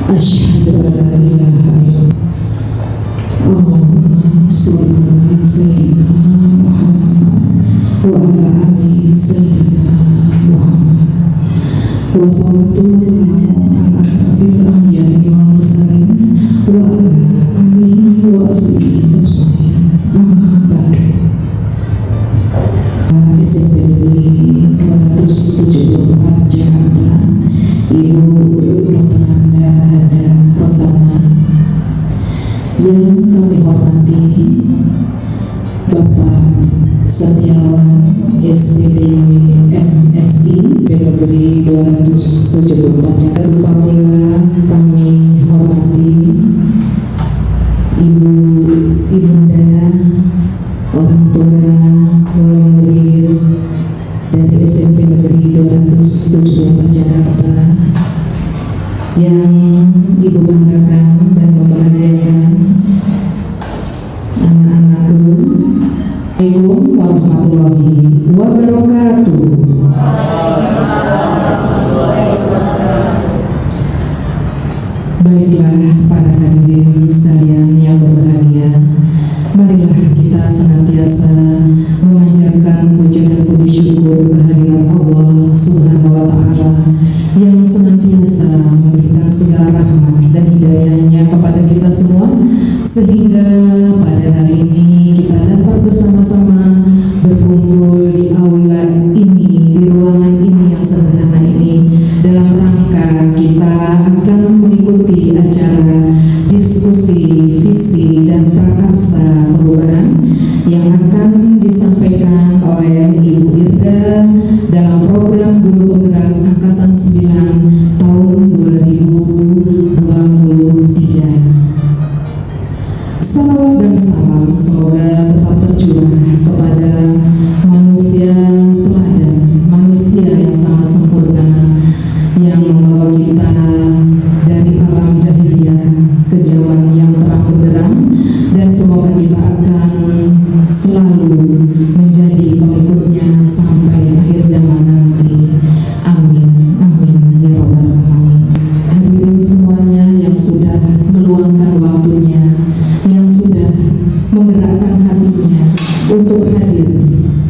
Asyhadu an la ilaha illallah. Allahumma sholli ala sayyidina Muhammad wa ala ali sayyidina Muhammad. Wassalatu wassalamu ala asrofil anbiya'i wal mursalin wa ala alihi wa ashabihi ajmain. Amma ba'du. SMP Negeri 274 Jakarta, Ibu Dr. Anda Haja Rosana. Yang kami hormati Bapak Setiawan SPD MSI Negeri 274 Jakarta. Lupa pula kami hormati Ibunda, orang tua, wali murid dari SMP Negeri 274 Jakarta yang Ibu banggakan dan membahagiakan. Anak-anakku, Assalamualaikum warahmatullahi wabarakatuh. Baiklah para hadirin sekalian yang berbahagia, marilah kita senantiasa memanjatkan puja dan puji syukur kehadirat Allah Subhanahu wa Ta'ala yang senantiasa memberikan segala rahmat dan hidayahnya kepada kita semua, sehingga pada hari ini kita dapat bersama-sama berkumpul di aula ini, di ruangan ini yang sederhana ini, dalam rangka kita akan mengikuti acara diskusi visi dan prakarsa perubahan yang akan disampaikan oleh Ibu Irda dalam program Guru Penggerak Angkatan 9 tahun 2023. Salawat dan salam semoga tetap tercurah kepada manusia teladan, manusia yang sangat sempurna, yang membawa kita dari alam jahiliyah ke zaman yang terang benderang, dan semoga kita akan selalu menjadi pengikutnya sampai akhir zaman nanti. Amin, amin ya rabbal alamin. Hadirin semuanya yang sudah meluangkan waktunya, yang sudah menggerakkan hatinya untuk hadir,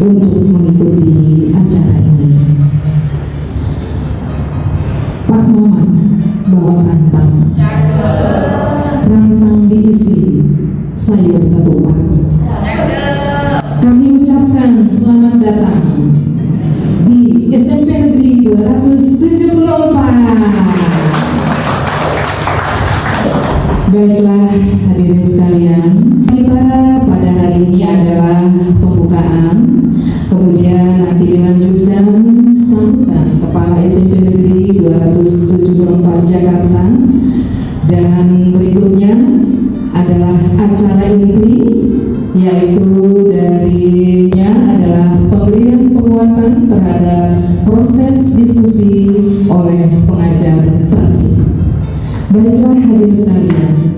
untuk mengikuti acara ini. Pak Muhammad bawa rantang, rantang diisi sayur ketupat. Kami ucapkan selamat datang di SMP Negeri 274. Baiklah hadirin sekalian, kita pada hari ini adalah pembukaan, kemudian nanti dilanjutkan sambutan Kepala SMP Negeri 274 Jakarta, dan berikutnya adalah acara inti, yaitu darinya adalah pemberian penguatan terhadap proses diskusi oleh pengajar praktik. Baiklah hadirin sekalian,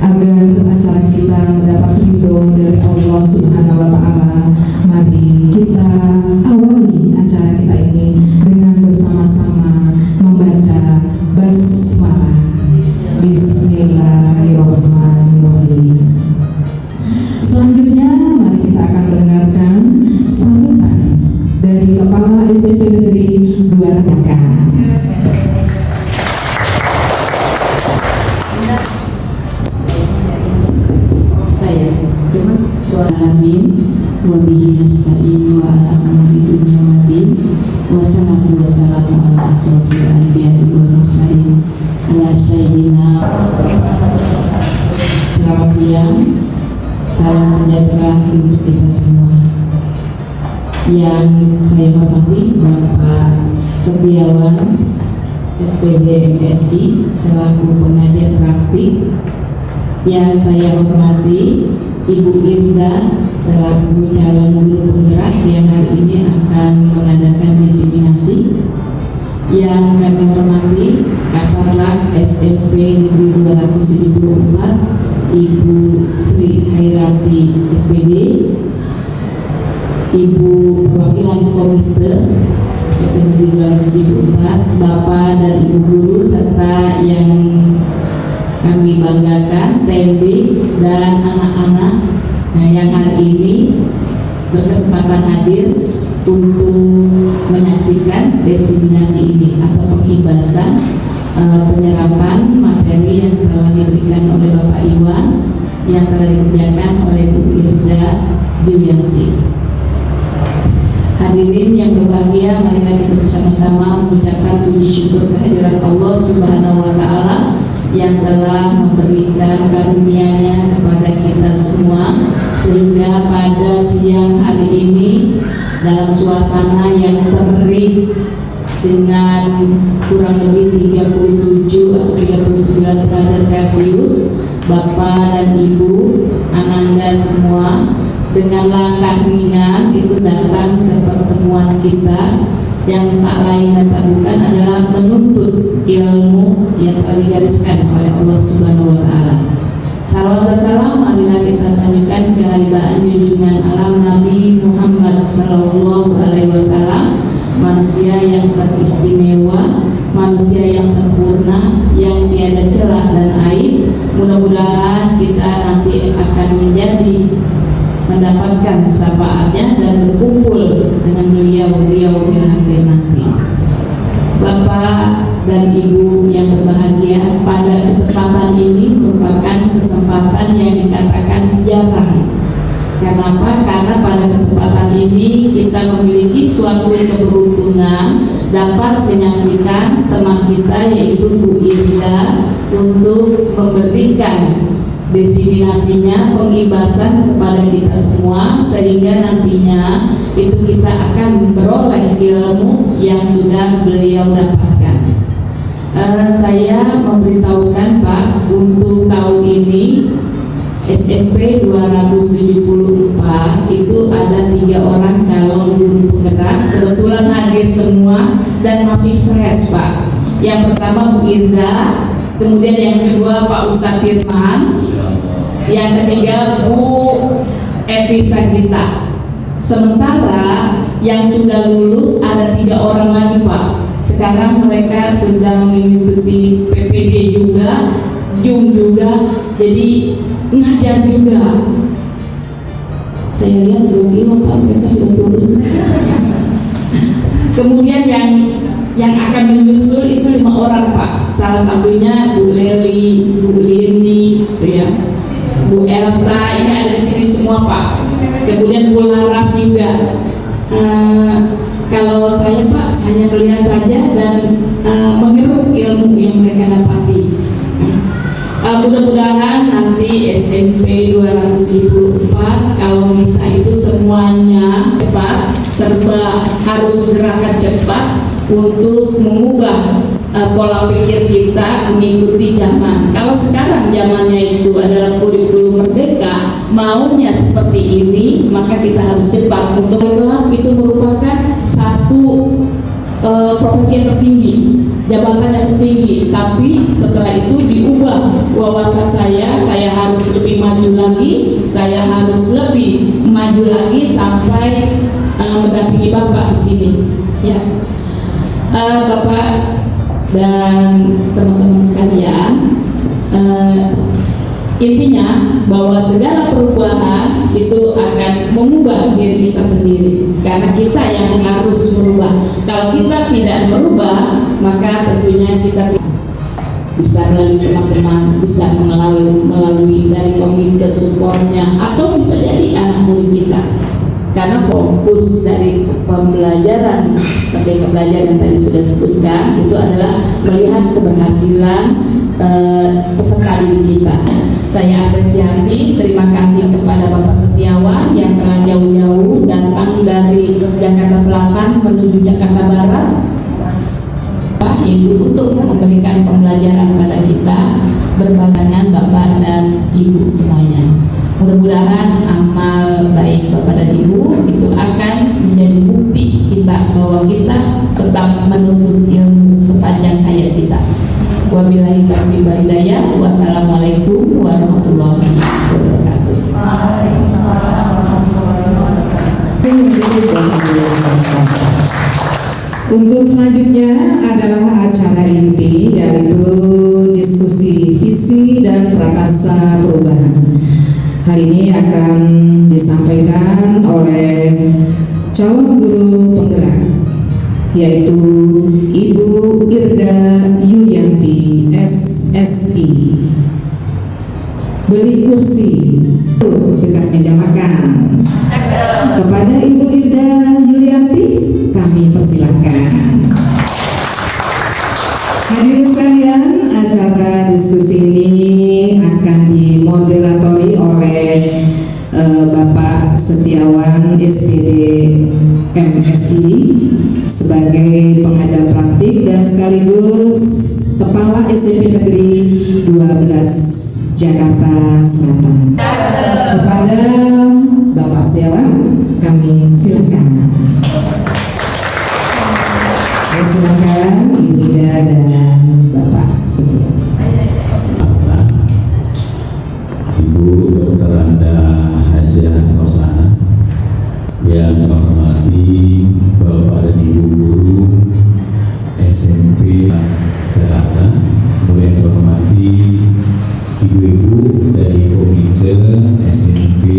agar acara kita mendapat ridho dari Allah Subhanahu wa Ta'ala, mari kita awali acara kita ini dengan bersama-sama membaca basmalah. Bismillahirrahmanirrahim. Selanjutnya mari kita akan mendengarkan sambutan dari Kepala SMP Negeri 274. Amin wa bihi nasta'in wa ala umuri dunya waddin wa salatu wa salamu ala asrofil anbiya'i wal mursalin ala sayyidina. Selamat siang, salam sejahtera untuk kita semua. Yang saya hormati Bapak Setiawan SPD MSI selaku pengajar praktik. Yang saya hormati Ibu Irda selaku calon guru penggerak yang hari ini akan mengadakan diseminasi. Yang kami hormati Kasatlank SMP Negeri 274 Ibu Sri Hairati SPD, Ibu perwakilan komite SMP Negeri 274, Bapak dan Ibu guru serta yang kami banggakan, Tendi dan anak-anak yang hari ini berkesempatan hadir untuk menyaksikan diseminasi ini atau pengibasan penyerapan materi yang telah diberikan oleh Bapak Iwan yang telah dikerjakan oleh Bu Irda Julianti. Hadirin yang berbahagia, marilah kita bersama-sama mengucapkan puji syukur kehadirat Allah Subhanahu wa Ta'ala yang telah memberikan karunia-Nya kepada kita semua, sehingga pada siang hari ini dalam suasana yang terik dengan kurang lebih 37 atau 39 derajat Celcius, Bapak dan Ibu, Ananda semua dengan langkah ringan itu datang ke pertemuan kita yang tak lain dan tak bukan adalah menuntut ilmu yang telah digariskan oleh Allah Subhanahu wa Ta'ala. Salawat dan salam marilah kita sanjungkan kehalibaan junjungan alam Nabi Muhammad sallallahu alaihi wasallam, manusia yang teristimewa, manusia yang sempurna, yang tiada celah dan aib. Mudah-mudahan kita nanti akan mendapatkan syafaatnya dan berkumpul dengan beliau di akhir nanti. Bapak dan Ibu yang berbahagia, pada kesempatan ini merupakan kesempatan yang dikatakan jarang. Kenapa? Karena pada kesempatan ini kita memiliki suatu keberuntungan dapat menyaksikan teman kita yaitu Bu Irda untuk memberikan diseminasinya, pengibasan kepada kita semua, sehingga nantinya itu kita akan beroleh ilmu yang sudah beliau dapatkan. Saya memberitahukan Pak, untuk tahun ini SMP 274 itu ada 3 orang calon guru penggerak, kebetulan hadir semua dan masih fresh Pak. Yang pertama Bu Irda, kemudian yang kedua Pak Ustadz Firman, yang ketiga Bu Evi Sagita. Sementara yang sudah lulus ada 3 orang lagi Pak. Sekarang mereka sedang mengikuti PPD juga, Jum juga, jadi ngajar juga. Saya lihat 2 kilo Pak, mereka sudah turun. Kemudian yang akan menyusul itu 5 orang Pak. Salah satunya Bu Leli, Bu Lini, ya, Bu Elsa, ini ada di sini semua Pak. Kemudian Bu Laras juga. Kalau saya Pak hanya melihat saja dan menghirup ilmu yang mereka dapati. Mudah-mudahan nanti SMP 274 kalau bisa itu semuanya cepat, serba harus gerakan cepat untuk mengubah pola pikir kita mengikuti zaman. Kalau sekarang zamannya itu adalah kurikulum merdeka, maunya seperti ini, maka kita harus cepat. Untuk kelas itu merupakan satu profesi yang tertinggi, jabatan yang tertinggi, tapi setelah itu diubah wawasan saya harus lebih maju lagi, saya harus lebih maju lagi sampai mendampingi Bapak di sini. Ya, Bapak dan teman-teman sekalian, intinya bahwa segala perubahan itu akan mengubah diri kita sendiri, karena kita yang harus merubah. Kalau kita tidak merubah, maka tentunya kita bisa melalui teman-teman, bisa melalui dari komunitas supportnya, atau bisa jadi anak murid kita. Karena fokus dari pembelajaran Merdeka Belajar yang tadi sudah sebutkan itu adalah melihat keberhasilan peserta didik kita. Saya apresiasi, terima kasih kepada Bapak Setiawan yang telah jauh-jauh datang dari Jakarta Selatan menuju Jakarta Barat, yaitu untuk memberikan pembelajaran pada kita berbarengan Bapak dan Ibu semuanya. Mudah-mudahan amal baik Bapak dan Ibu itu akan menjadi bukti kita bahwa kita tetap menuntut ilmu sepanjang hayat kita. Wabillahi taufiq wal hidayah. Wassalamualaikum warahmatullahi wabarakatuh. Untuk selanjutnya adalah acara inti, yaitu diskusi visi dan prakarsa perubahan. Hal ini akan disampaikan oleh calon guru penggerak, yaitu Ibu Irda Yulianti, SSI. Beli kursi dekat meja makan. Kepada Ibu Irda Yulianti, kami persilahkan. Hadirin sekalian, acara diskusi ini akan dimoderatori oleh Bapak Setiawan SPD MSI sebagai pengajar praktik dan sekaligus Kepala SMP Negeri 12 Jakarta Selatan. Kepada Bapak Setiawan, kami silakan. Silakan Ibu Ida dan Bapak Setiawan. Ibu Dr. Anda Hajah Rosana, yang saya hormati Bapak dan Ibu guru SMP Jakarta, kemudian saya hormati ibu-ibu dari Komite SMP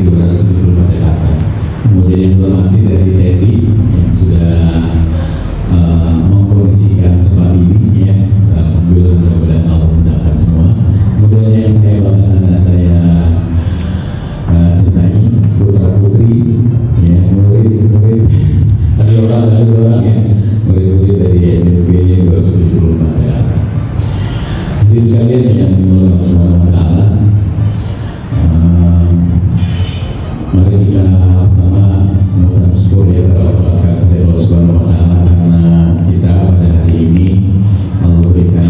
274 Jakarta, kemudian yang saya hormati dari TNI yang sudah mengkondisikan tempat ini, ya, alhamdulillah mudah-mudahan Allah mudahkan semua. Kemudian yang saya banggakan dan saya cintai putra putri, ya, murid ada orang ya, murid dari SMP 274 Jakarta. Jadi sekalian yang dimulai Subhanahu wa Ta'ala, mari kita pertama mengucapkan syukur ya kepada Allah Subhanahu wa Ta'ala, karena kita pada hari ini Allah berikan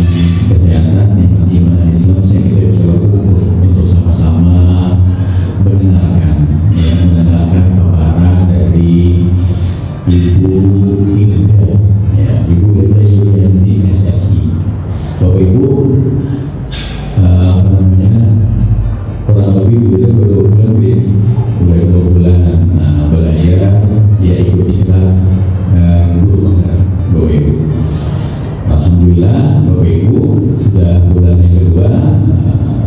kesehatan, nikmat iman dan Islam, sehingga kita bisa berkumpul untuk sama-sama mendengarkan paparan dari Ibu Irda, ya, Ibu Irda Yulianti SSI. Bapak Ibu, kurang lebih Ibu Irda baru 2 bulan belajar, ya, ikut iklan guru penggerak, Bapak Ibu. Alhamdulillah Bapak Ibu, sudah bulan yang kedua,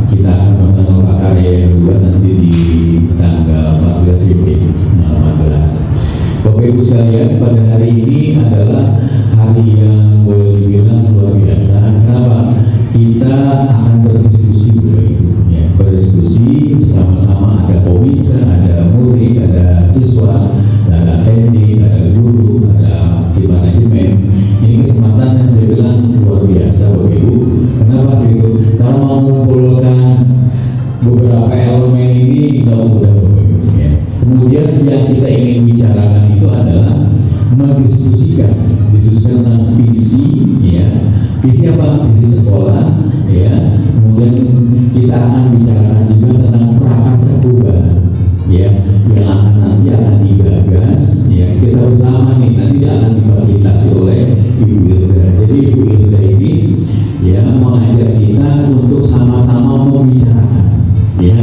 kita akan melaksanakan prakarya yang kedua nanti di tanggal 14 Juli 14. Bapak Ibu sekalian, pada hari ini adalah hari yang boleh dibilang luar biasa. Kenapa? Kita akan berdiskusi, Bapak Ibu, ya, berdiskusi bersama-sama, ada komite, ada murid, ada siswa, ada teknik, ada guru, ada tim manajemen. Ini kesempatan yang saya bilang luar biasa, Bapak Ibu. Kenapa sih itu? Kalau mau mengumpulkan beberapa elemen ini nggak mudah, Bapak Ibu, ya. Kemudian yang kita ingin bicarakan itu adalah mendiskusikan tentang visi, ya. Visi apa? Visi sekolah, ya. Kemudian kita akan bicarakan juga tentang prakarsa perubahan, ya, yang nanti akan digagas, ya, kita bersama nih, nanti akan difasilitasi oleh Ibu Irda. Jadi Ibu Irda ini, ya, mengajak kita untuk sama-sama membicarakan, ya.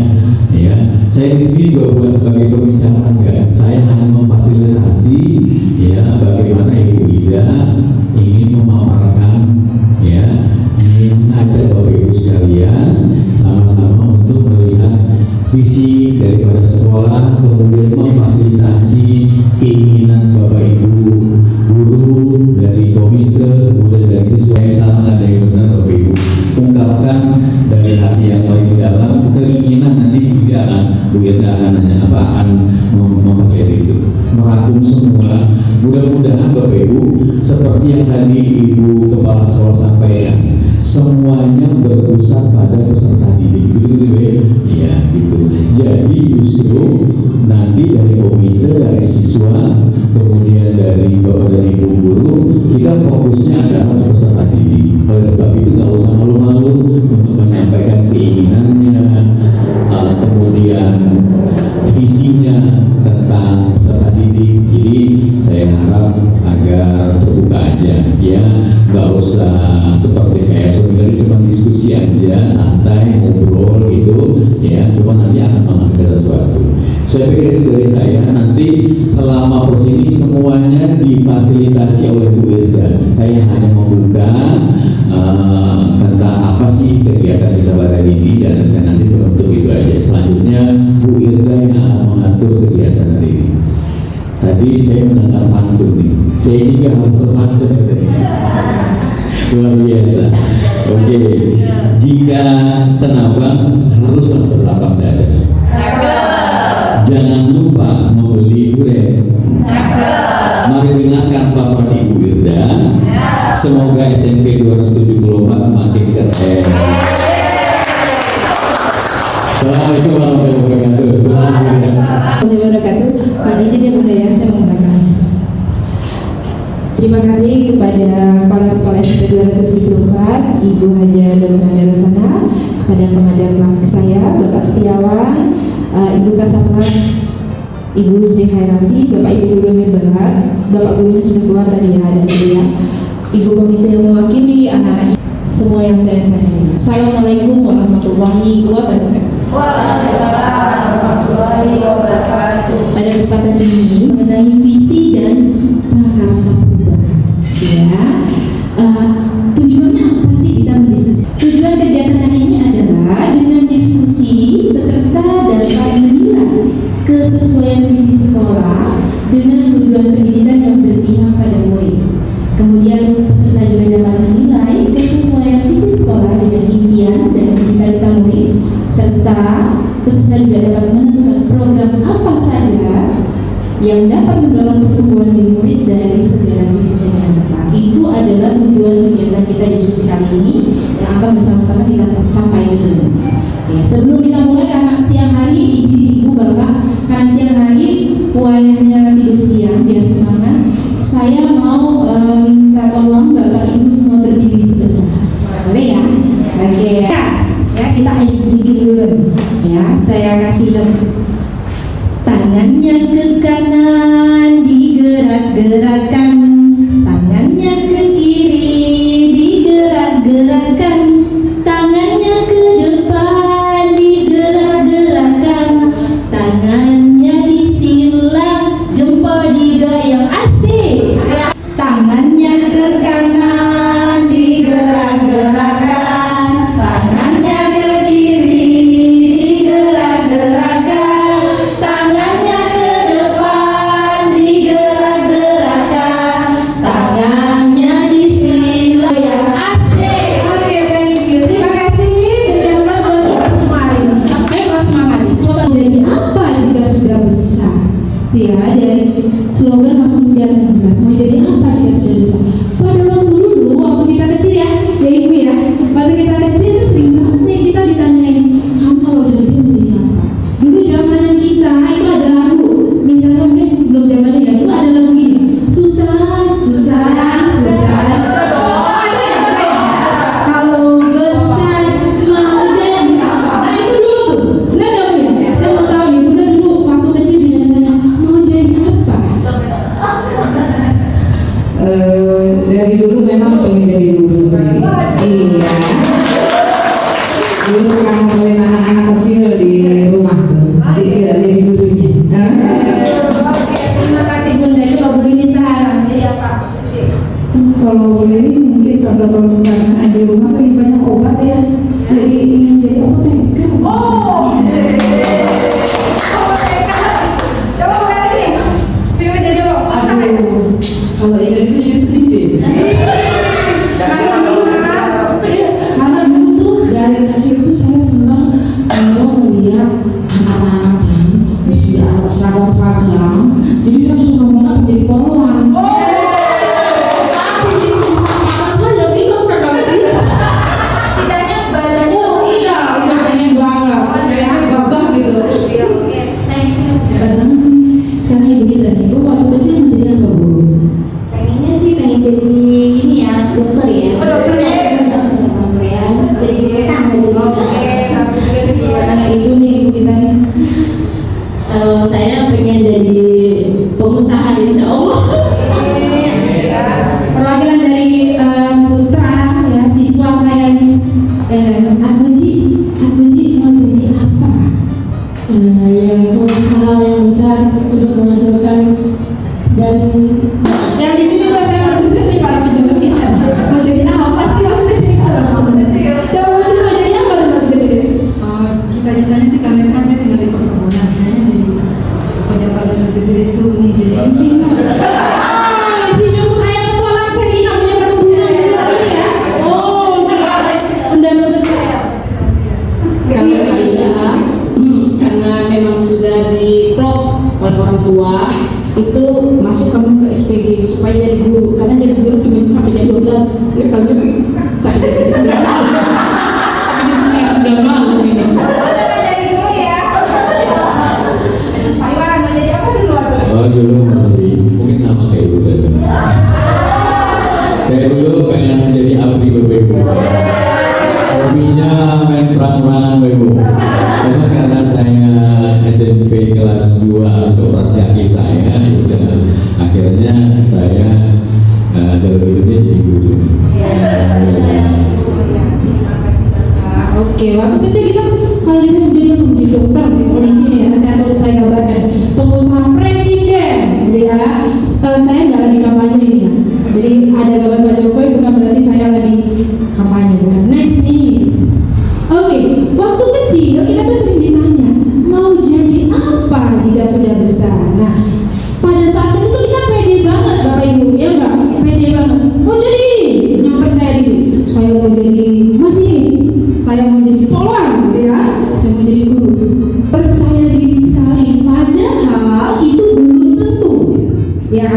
Saya di sini juga bukan sebagai pembicara, enggak. Saya hanya memfasilitasi, ya, bagaimana Ibu Ida ingin memaparkan, ya, ingin mengajak Bapak Ibu sekalian sama-sama untuk melihat visi daripada sekolah, kemudian memfasilitasi keinginan Bapak Ibu guru dari komite, kemudian dari siswa. Yang salah ada yang benar, Bapak Ibu, ungkapkan dari hati yang paling dalam keinginan, nanti tidak akan akan memfasilitasi itu, merangkum semua. Mudah-mudahan Bapak Ibu, seperti yang tadi Ibu Kepala Sekolah sampaikan, semuanya berpusat pada peserta didik, betul ya? Iya, gitu. Jadi justru nanti dari komite, dari siswa, kemudian dari Bapak dan Ibu guru, kita fokusnya adalah peserta didik. Oleh sebab itu nggak usah malu-malu untuk menyampaikan keinginannya, kemudian visinya tentang peserta didik. Jadi saya harap agar terbuka aja, ya, nggak usah seperti kayak sebenarnya cuma diskusi aja, santai ngobrol gitu, ya, cuma nanti akan menghasilkan sesuatu. Saya pikir itu dari saya. Nanti selama proses ini semuanya difasilitasi oleh Bu Irda. Saya hanya membuka tentang apa sih kegiatan kita pada hari ini dan nanti penutup itu aja. Selanjutnya Bu Irda yang akan mengatur kegiatan hari ini. Tadi saya mendengar pantun nih, saya juga harus berpantun katanya. Luar biasa. Oke, jika tenabang haruslah berlapang dada. Jangan lupa membeli durian. Mari dengarkan Bapak Ibu Irda. Semoga SMP 274 makin keren. Assalamualaikum warahmatullahi wabarakatuh. Pak Dirjen yang mulia, saya menggunakan. Terima kasih kepada Kepala Sekolah SMP 274, Ibu Haja Dr. Darusana, kepada pengajar praktik saya, Bapak Setiawan, Ibu Kasatwan, Ibu Sri Khairati, Bapak Ibu Guru hebat, Bapak gurunya sudah keluar tadi ya, ada ya. Ibu komite yang mewakili anak-anak semua yang saya sayangi. Assalamualaikum warahmatullahi wabarakatuh. Waalaikumsalam warahmatullahi wabarakatuh. Pada kesempatan ini mengenai visi dan prakarsa perubahan. Ya, tujuannya apa sih kita berdiskusi? Tujuan kegiatan hari ini adalah dengan diskusi peserta dapat menilai kesesuaian visi sekolah dengan tujuan pendidikan yang berpihak pada murid. Kemudian peserta juga dapat menilai kesesuaian visi sekolah dengan impian dan cita-cita murid, serta peserta juga dapat menentukan program apa saja yang dapat mendorong pertumbuhan diri murid dari segala sisi dengan tepat. Itu adalah tujuan kegiatan kita diskusi kali ini yang akan bersama-sama kita capai dulu. Ya, sebelum kita mulai, karena siang hari izin Ibu Bapak, karena siang hari wayahnya tidur siang biar semangat, saya mau minta tolong Bapak Ibu semua berdiri sebentar. Boleh ya? Oke. Ya, kita ice breaking dulu. Ya, saya kasih contoh. Tangannya ke kanan digerak-gerakkan, tangannya ke kiri digerak-gerakkan, tangannya ke depan digerak-gerakkan, tangannya disilang, jempol digoyang, asik. Tangannya ke kanan digerak-gerakkan, tangannya ke kiri digerak-gerakkan, tangannya ke depan digerak-gerakkan, tangannya disilang, ya asik. Oke, thank you. Terima kasih. Dan buat kita semua ini. Ayo kelas semangat. Coba jadi apa jika sudah besar? Ya, dari slogan langsung kelihatan jelas. Mau jadi apa jika sudah besar? Pada waktu dulu, waktu kita kecil ya Ibu ya. Waktu kita kecil itu sering banget nih kita ditanyain, kamu kalau udah gede mau jadi apa? Dulu zamanan kita itu ada lagu, misalnya mungkin belum zamannya ya, dulu ada lagu gini, susah, susah, susah. Oh, ada ya? Kalau besar mau jadi apa? Nah itu dulu tuh, benar gak Bu? Saya mau tahu nih, Bunda dulu waktu kecil ditanya mau jadi apa? Dari dulu memang pengen jadi guru sih. Iya. Dulu suka ngumpulin anak-anak kecil di rumah tuh. Jadi gurunya. Oke, terima kasih Bunda. Coba berdiri sekarang. Jadi apa? Kalau boleh mungkin kalau karena di rumah sering banyak obat ya, jadi ingin jadi apoteker. Oh. Coba lagi. Pilih jadi apa? Aduh, kalau itu jadi sedih deh. Karena dulu tuh dari kecil tuh saya senang kalau ngeliat angkatan-angkatan mesti ada seragam-seragam. Jadi saya tuh senang banget menjadi poluan. Tapi mata saya minus kagak bisa. Setidaknya badannya. Oh iya, udah pengen banget. Kayaknya gagah gitu. Oke, thank you. Padahal sekarang ibu kita nih, Bu waktu kecil mau jadi apa Bu? Pengennya sih pengen jadi ini ya, dokter ya. Oh, dokter ya. Sampai-sampean jadi tambah jadi. Oke, kamu juga pikiran anak ibu nih, ibu kita nih. Saya pengen jadi pengusaha insya Allah. Perwakilan dari putra ya, siswa saya nih. Yang Muji mau jadi apa? Yang pengusaha yang besar untuk menghasilkan dan guru, karena jadi guru cuma sampai jam 12. Nggak bagus sampai jam 9 malam. Sampai jam 9 malam ini. Jadi dulu ya. Pak Iwan mau jadi apa dulu? Oh dulu mau jadi mungkin sama kayak ibu tadi. Saya dulu pengen jadi abdi Bapak Ibu. Hobinya main perang-perangan Bapak Ibu. Cuma karena saya SMP kelas 2 harus operasi hati saya, akhirnya saya jalur hidupnya jadi guru. Oke, waktu kecil kita kalau dia mau jadi dokter, polisi nih, saya gambarkan pengusaha presiden, ya. Saya nggak lagi kampanye ini ya. Jadi ada gambar Pak Jokowi bukan berarti saya lagi kampanye, bukan. Next nih. Oke, waktu kecil kita tuh sering ditanya mau jadi apa jika sudah besar. Nah, pada saat itu tuh kita pede banget Bapak Ibu, ya enggak? Pede banget. Mau jadi yang percaya diri. Saya mau jadi masinis, saya mau jadi poluan, ya. Saya mau jadi guru. Percaya diri sekali. Padahal itu belum tentu, ya.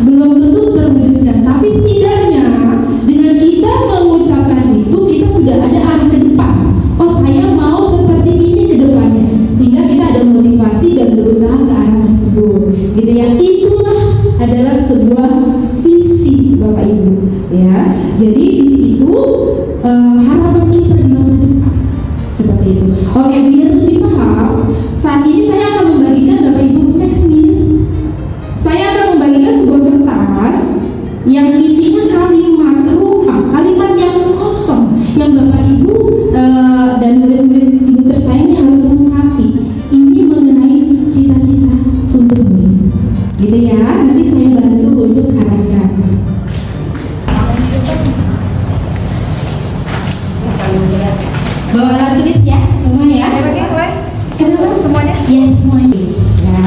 Belum tentu terwujudkan. Tapi setidaknya dengan kita mengucapkan itu, kita sudah ada arah ke depan. Oh, saya mau seperti ini ke depannya, sehingga kita ada motivasi dan berusaha ke arah tersebut, gitu ya. Itulah adalah sebuah visi Bapak Ibu, ya. Jadi visi itu harapan kita di masa depan, seperti itu. Oke, biar lebih paham, saat ini saya akan membagikan Bapak Ibu teks miss. Saya akan membagikan sebuah kertas yang isinya kalimat rumah, kalimat yang kosong, yang Bapak Ibu dan murid-murid Ibu tersayang ini harus lengkapi. Ini mengenai cita-cita untuk murid, gitu ya. Nanti saya bantu untuk arahkan. Bawa alat tulis ya, semua ya. Kenapa semuanya? Ya, semuanya. Ya.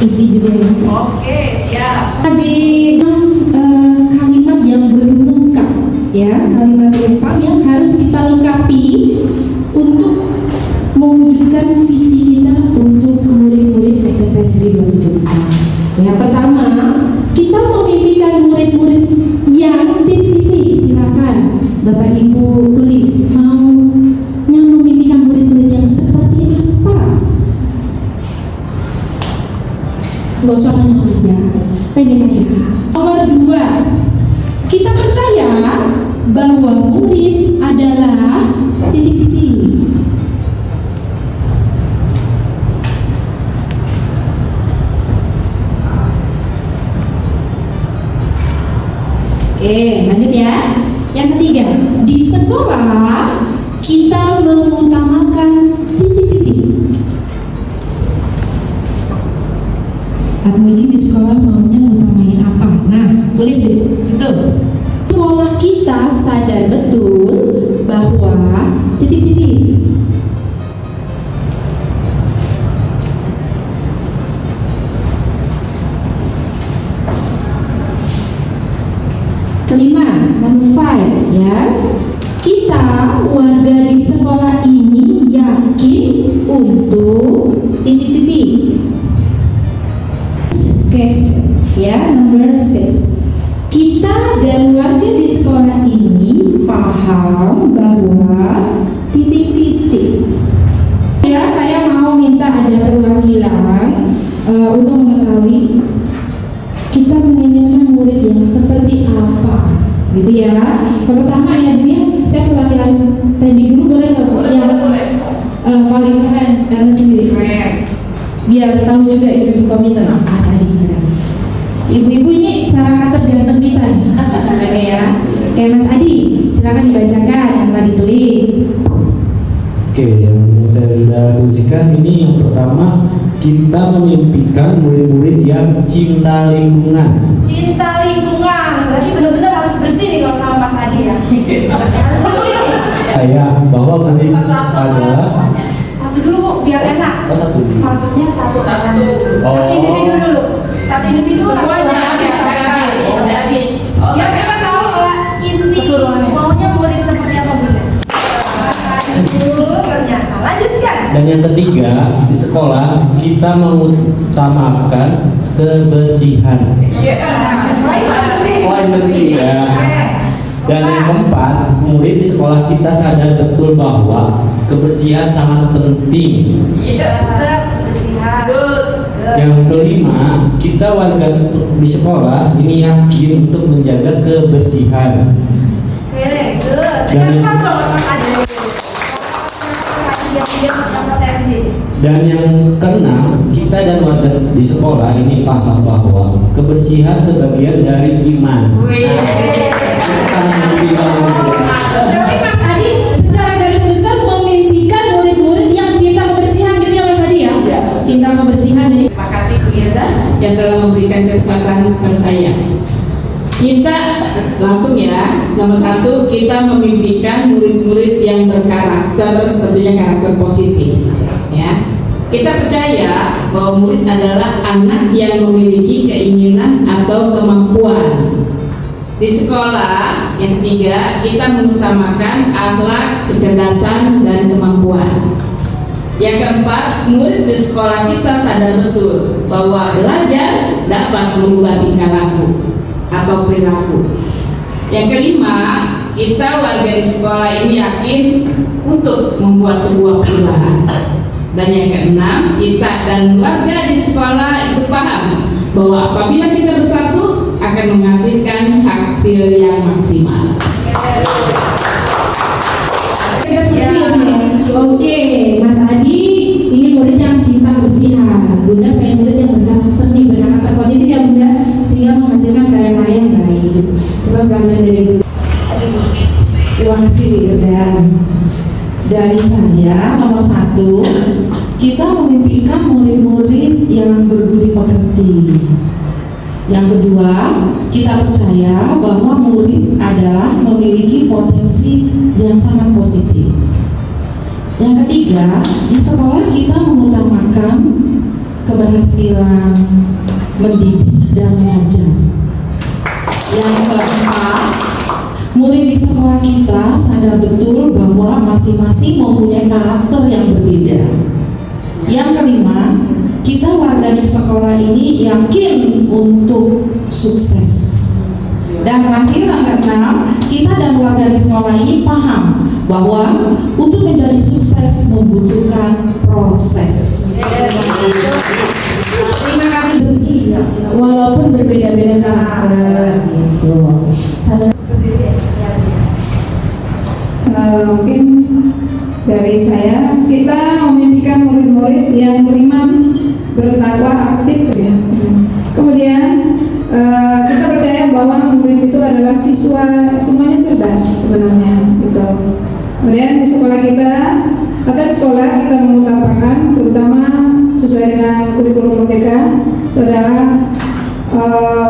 Isi juga ya. Oke, siap. Tadi kalimat yang belum lengkap, ya, kalimat lengkap yang harus kita lengkapi untuk mewujudkan visi kita untuk murid-murid SMP Negeri 27. Yang pertama, kita memimpikan murid-murid yang titik-titik. Silakan Bapak Ibu tulis, mau yang memimpikan murid-murid yang seperti apa? Nggak usah panjang aja, pendek aja. Nomor 2, kita percaya bahwa murid adalah titik-titik. Oke, lanjut ya. Yang ketiga, di sekolah kita mengutamakan titik-titik. Armuji di sekolah maunya ngutamain apa? Nah, tulis di situ. Sekolah kita sadar betul bahwa titik-titik. Kelima, number 5 ya. Kita warga di sekolah ini yakin untuk titik-titik. Ya, number 6. Kita dan warga di sekolah ini paham bahwa titik-titik. Ya, saya mau minta ada perwakilan untuk mengetahui kita menginginkan murid yang seperti apa, gitu ya. Yang pertama ya Bu ya, saya perwakilan tadi dulu boleh nggak Bu? Yang paling keren karena sendiri. Biar tahu juga ibu komite. Mas Adi keren. Ibu-ibu ini cara terganteng kita nih. Oke ya. Kayak Mas Adi, silakan dibacakan yang telah ditulis. Oke, yang saya sudah tuliskan ini yang pertama, kita memimpikan murid-murid yang cinta lingkungan. Cinta lingkungan, berarti benar-benar harus bersih nih kalau sama Mas Adi ya. Harus bersih. Kayak bahwa murid adalah Satu dulu Bu, biar enak. oh satu. Maksudnya satu orang dulu. Oh. Satu individu dulu. Satu individu Semuanya habis. Biar kita tahu inti maunya murid seperti apa Bunda. Ternyata lanjutkan. Dan Dan yang ketiga, di sekolah kita mengutamakan kebersihan. Dan yang keempat, murid di sekolah kita sadar betul bahwa kebersihan sangat penting. Yang kelima, kita warga di sekolah ini yakin untuk menjaga kebersihan. Dan yang keenam, kita dan warga di sekolah ini paham bahwa kebersihan sebagian dari iman. Tapi Mas Adi secara garis besar memimpikan murid-murid yang cinta kebersihan gitu ya Mas Adi ya? Cinta kebersihan. Jadi Terima kasih Bu Irda yang telah memberikan kesempatan kepada saya. Kita langsung ya, nomor 1 kita memimpikan murid-murid yang berkarakter, tentunya karakter positif. Ya, kita percaya bahwa murid adalah anak yang memiliki keinginan atau kemampuan. Di sekolah, yang ketiga, kita mengutamakan akhlak, kecerdasan, dan kemampuan. Yang keempat, murid di sekolah kita sadar betul bahwa belajar dapat merubah tingkah laku atau perilaku. Yang kelima, kita warga di sekolah ini yakin untuk membuat sebuah perubahan. Dan yang keenam, kita dan warga di sekolah itu paham bahwa apabila kita bersatu akan menghasilkan hasil yang maksimal. kita seperti itu ya. Oke, Mas Adi ini murid yang cinta kebersihan. Bunda pengen murid yang berkarakter nih, berkarakter positif ya Bunda, sehingga menghasilkan karya-karya yang baik. Coba pelajaran dari Bunda. Terima kasih Irda. Dari saya nomor 1, kita memimpikan murid-murid yang berbudi pekerti. Yang kedua, kita percaya bahwa murid adalah memiliki potensi yang sangat positif. Yang ketiga, di sekolah kita mengutamakan keberhasilan mendidik dan mengajar. Yang keempat, murid di sekolah kita sadar betul bahwa masing-masing mempunyai karakter yang berbeda. Yang kelima, kita warga di sekolah ini yakin untuk sukses. Dan terakhir, yang keenam, kita dan warga di sekolah ini paham bahwa untuk menjadi sukses membutuhkan proses. Terima kasih walaupun berbeda-beda karakter gitu. Mungkin dari saya, kita memimpikan murid-murid yang beriman, bertakwa, aktif ya. Kemudian kita percaya bahwa murid itu adalah siswa, semuanya cerdas sebenarnya gitu. Kemudian di sekolah kita atau di sekolah kita mengutamakan terutama sesuai dengan kurikulum Merdeka itu adalah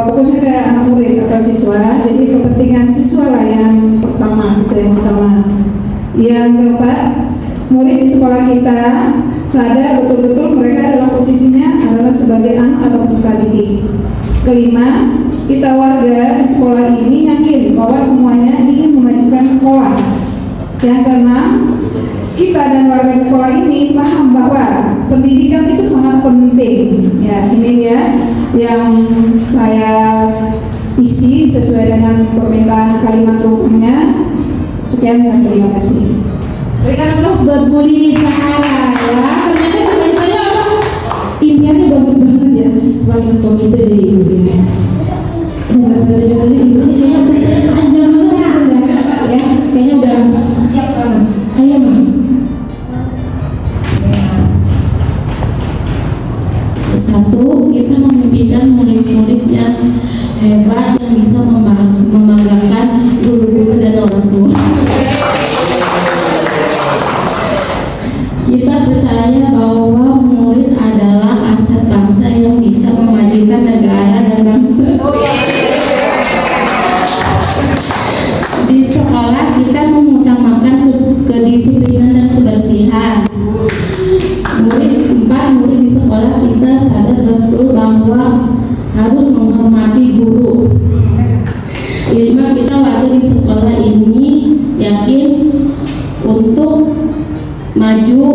fokusnya ke anak murid atau siswa. Jadi kepentingan siswa lah yang pertama gitu, yang utama. Yang keempat, murid di sekolah kita sadar betul-betul mereka adalah posisinya adalah sebagai anak atau peserta didik. Kelima, kita warga di sekolah ini yakin bahwa semuanya ingin memajukan sekolah. Yang keenam, kita dan warga di sekolah ini paham bahwa pendidikan itu sangat penting. Ya, ini dia yang saya isi sesuai dengan permintaan kalimat rumahnya. Sekian dan terima kasih. Berikan aplaus buat Bu Lili Sahara ya. Ternyata cita-citanya apa? Impiannya bagus banget ya. Wakil komite dari Ibu ya. Enggak salah juga nih Ibu ini kayaknya tulisannya panjang banget ya. Kayaknya udah siap banget. Ayo Ma. Satu, kita memimpikan murid-murid yang hebat yang bisa membanggakan guru-guru dan orang tua. Kita percaya bahwa murid adalah aset bangsa yang bisa memajukan negara dan bangsa. Di sekolah kita mengutamakan kedisiplinan dan kebersihan. Murid di sekolah kita sadar betul bahwa harus menghormati guru. 5, kita warga di sekolah ini yakin untuk maju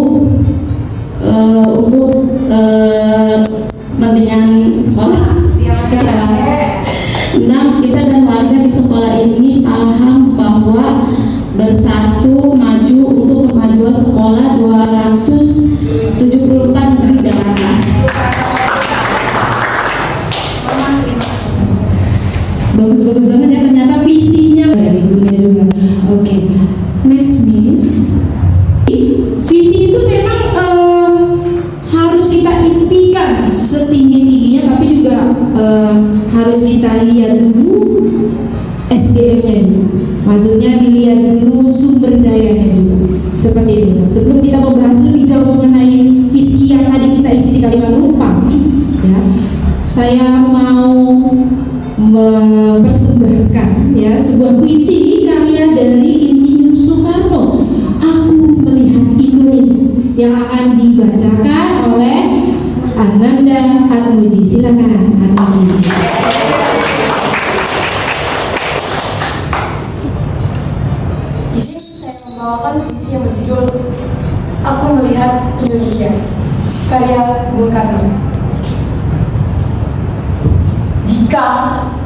274 Negeri Jakarta. Bagus-bagus banget ya, ternyata visinya dari dunia juga. Oke, next Miss. Visi itu memang harus kita impikan setinggi-tingginya, tapi juga harus kita lihat dulu SDM-nya dulu. Maksudnya dilihat dulu sumber dayanya juga. Seperti itu. Sebelum kita membahas lebih jauh mengenai visi yang tadi kita isi di kalimat rumpang, ya, saya mau mempersembahkan ya sebuah puisi karya dari Insinyur Soekarno, Aku Melihat Indonesia, yang akan dibacakan oleh Ananda Atmuji. Silakan Atmuji. Izin saya membawakan puisi yang berjudul Aku Melihat Indonesia, karya Bung Karno. Jika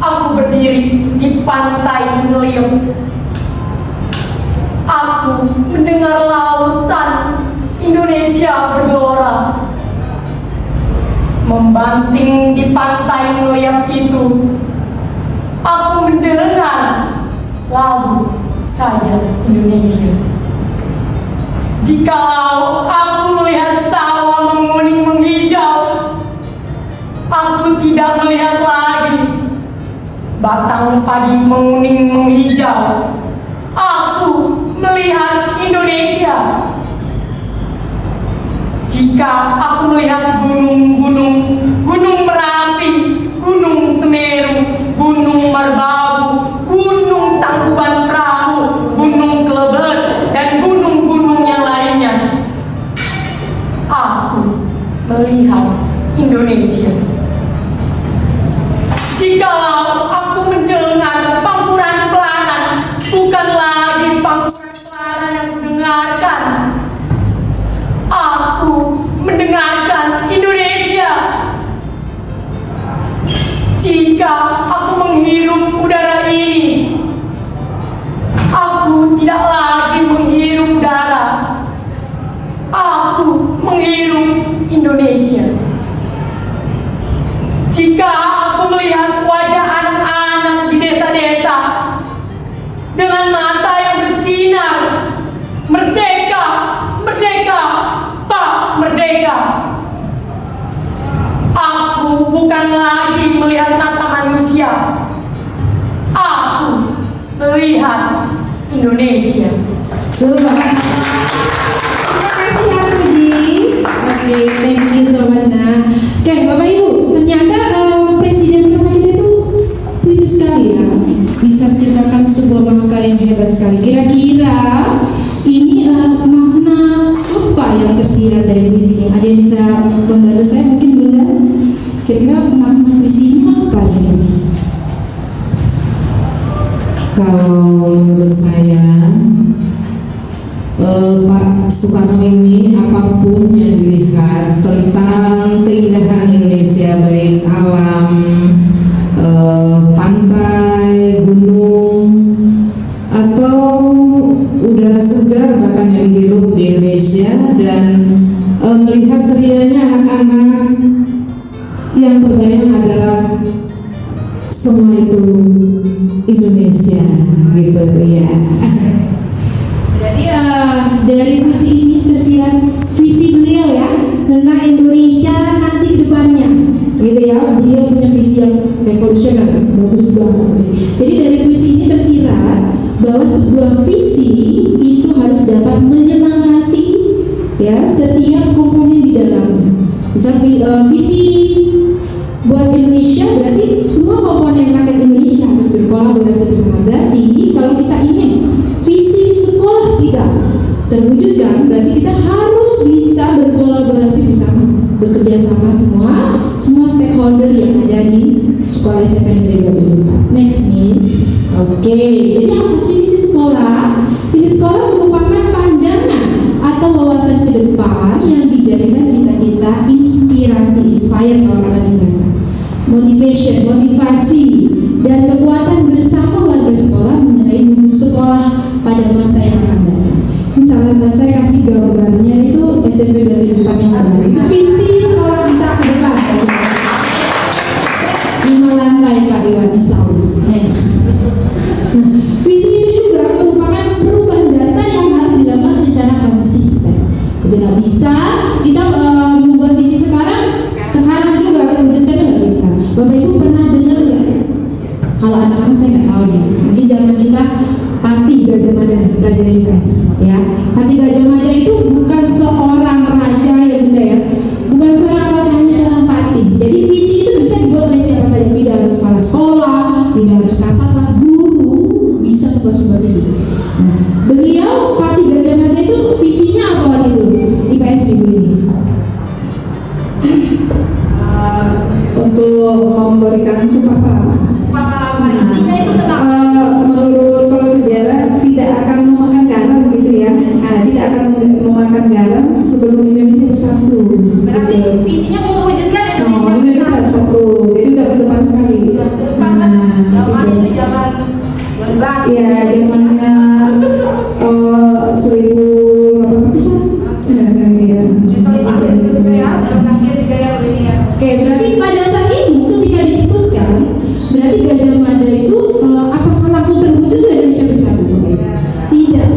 aku berdiri di pantai Ngeliung, aku mendengar lautan Indonesia bergelora. Membanting di pantai ngeliat itu, aku mendengar lagu Saja Indonesia. Jikalau aku melihat sawah menguning menghijau, aku tidak melihat lagi batang padi menguning menghijau. Aku melihat Indonesia. Jika aku melihat gunung-gunung, Gunung Merapi, Gunung Semeru, Gunung Merbabu, Gunung Tangkuban Perahu, Gunung Kelebet, dan gunung-gunung yang lainnya, aku melihat Indonesia. Jikalau aku mendengar pangkuran pelanan, bukan lagi pangkuran pelanan yang kudengarkan, aku mendengarkan Indonesia. Jika aku menghirup udara ini, aku tidak lagi menghirup udara, aku menghirup Indonesia. Jika aku melihat wajah anak-anak di desa-desa dengan mata yang bersinar, merdeka, merdeka, Pak Merdeka, aku bukan lagi melihat mata manusia, aku melihat Indonesia. Subhanallah. Terima kasih Atmuji. Oke, thank you so much. Nah, oke Bapak Ibu, ternyata presiden pertama kita itu pintar sekali ya, bisa menciptakan sebuah mahakarya yang hebat sekali. Kira-kira ini makna apa yang tersirat dari puisi ini? Ada yang bisa membantu saya? Mungkin Bunda. Kira-kira makna puisi ini apa ya? Kalau menurut saya, Pak Soekarno ini apapun yang dilihat tentang keindahan Indonesia, baik alam, pantai, gunung, atau udara segar bahkan yang dihirup di Indonesia, dan melihat cerianya anak-anak, yang terbayang adalah semua itu Indonesia gitu ya. Jadi dari puisi ini tersirat visi beliau ya tentang Indonesia nanti ke depannya, gitu ya. Beliau punya visi yang revolusioner, bagus banget. Jadi dari puisi ini tersirat bahwa sebuah visi itu harus dapat menyemangati ya setiap komponen di dalamnya. Misal visi buat Indonesia berarti semua komponen rakyat Indonesia harus berkolaborasi bersama. Berarti kalau kita ingin visi sekolah kita terwujudkan, berarti kita harus bisa berkolaborasi bersama, bekerja sama semua stakeholder yang ada di sekolah SMP Negeri 274. Next Miss. Oke, jadi apa sih visi sekolah? Visi sekolah merupakan pandangan atau wawasan ke depan yang dijadikan cita-cita, inspirasi, inspire kalau kata bisa, motivation, motivasi, dan kekuatan bersama warga sekolah mengenai menuju sekolah pada masa yang akan datang. Misalnya saya kasih gambarnya itu SMP 24 yang baru. Itu visi sekolah kita ke depan. 5 lantai Pak Iwan, insya Allah. Next. Nah, visi itu juga merupakan perubahan dasar yang harus dilakukan secara konsisten. Itu nggak bisa kita membuat visi sekarang juga terwujudkan, nggak bisa. Bapak Ibu pernah dengar nggak? Kalau anak-anak saya nggak tahu nih. Mungkin zaman kita Pati Gajah Mada pelajaran IPS, ya. Pati Gajah Mada itu bukan seorang raja ya bunda ya, bukan hanya seorang pati. Jadi visi itu bisa dibuat oleh siapa saja, tidak harus kepala sekolah, tidak harus kasat, guru bisa membuat sebuah visi. Nah, beliau Pati Gajah Mada itu visinya apa waktu itu? IPS ibu ini. Untuk memberikan sumpah pahlawan. Isinya itu tentang Menurut kalau sejarah tidak akan memakan garam gitu ya. Tidak akan memakan garam sebelum Indonesia bersatu. berarti Gitu. visinya mau mewujudkan Indonesia bersatu. Jadi udah ke depan sekali. zaman Gitu. itu zaman banget. Ya zamannya 1800-an. Iya. Oke, berarti pada saat itu ketika dicetuskan, berarti Gajah Mada itu apakah langsung terwujud Indonesia bersatu? Tidak.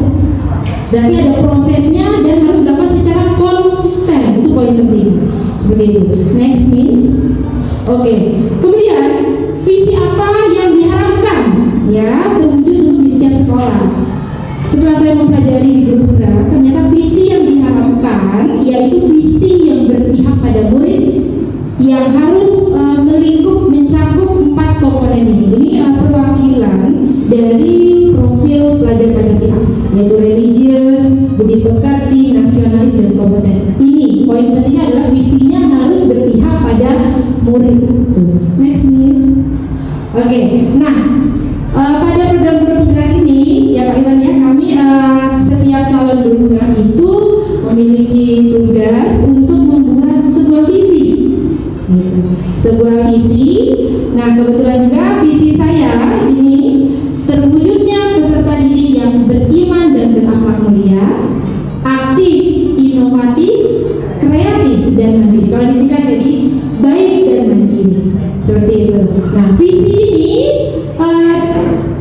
Berarti ada prosesnya dan harus dilakukan secara konsisten. Itu poin penting. Seperti itu. Next Miss. Oke. Kemudian visi apa yang diharapkan ya terwujud untuk di setiap sekolah? Setelah saya mempelajari di grup gerak, ternyata visi yang diharapkan yaitu visi yang berpihak pada murid yang harus mencakup 4 komponen ini. Ini perwakilan dari profil pelajar Pancasila, yaitu religius, budi pekerti, nasionalis, dan kompeten. Ini poin pentingnya adalah visinya harus berpihak pada murid. Tuh. Next, Miss. Oke, nah pada program guru penggerak ini, ya Pak Iwan ya, kami setiap calon guru penggerak itu memiliki tugas untuk membuat sebuah visi. Sebuah visi. Nah, kebetulan juga visi saya ini terwujudnya peserta didik yang beriman dan berakhlak mulia, aktif, inovatif, kreatif, dan mandiri. Kalau disingkat jadi baik dan mandiri. Seperti itu. Nah, visi ini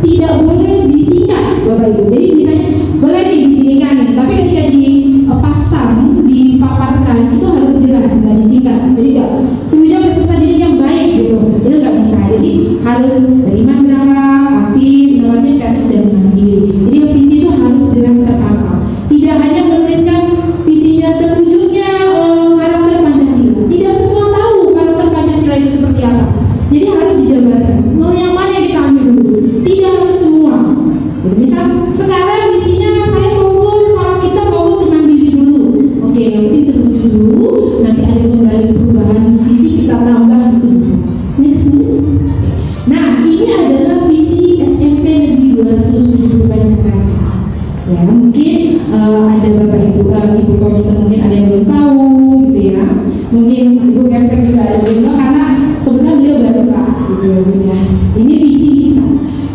tidak boleh disingkat, Bapak Ibu. Jadi misalnya boleh diginikan, tapi ketika dipasang, dipaparkan itu harus jelas, nggak disingkat. Jadi nggak tujuan peserta didik yang baik gitu, itu nggak bisa. Jadi harus beriman, berakhlak, aktif, inovatif, kreatif, dan mandiri. Jadi visi itu harus jelas terpapar. Tidak hanya menuliskan visinya terwujudnya karakter Pancasila. Tidak semua tahu karakter Pancasila itu seperti apa. Jadi harus dijabarkan. Mau yang mana yang kita ambil dulu? Tidak harus semua. Gitu. Misal sekarang visinya saya fokus, kalau kita fokus ke mandiri dulu. Oke, yang penting terwujud dulu. Nanti ada kembali perubahan visi kita tambah itu bisa. Next, Miss. Nah, ini adalah visi SMP Negeri 274 Jakarta. Ya, mungkin ada Bapak Ibu komite mungkin ada yang belum tahu gitu ya. Mungkin Ibu Kersek juga ada yang belum tahu karena kebetulan beliau baru Pak gitu ya. Ini visi kita.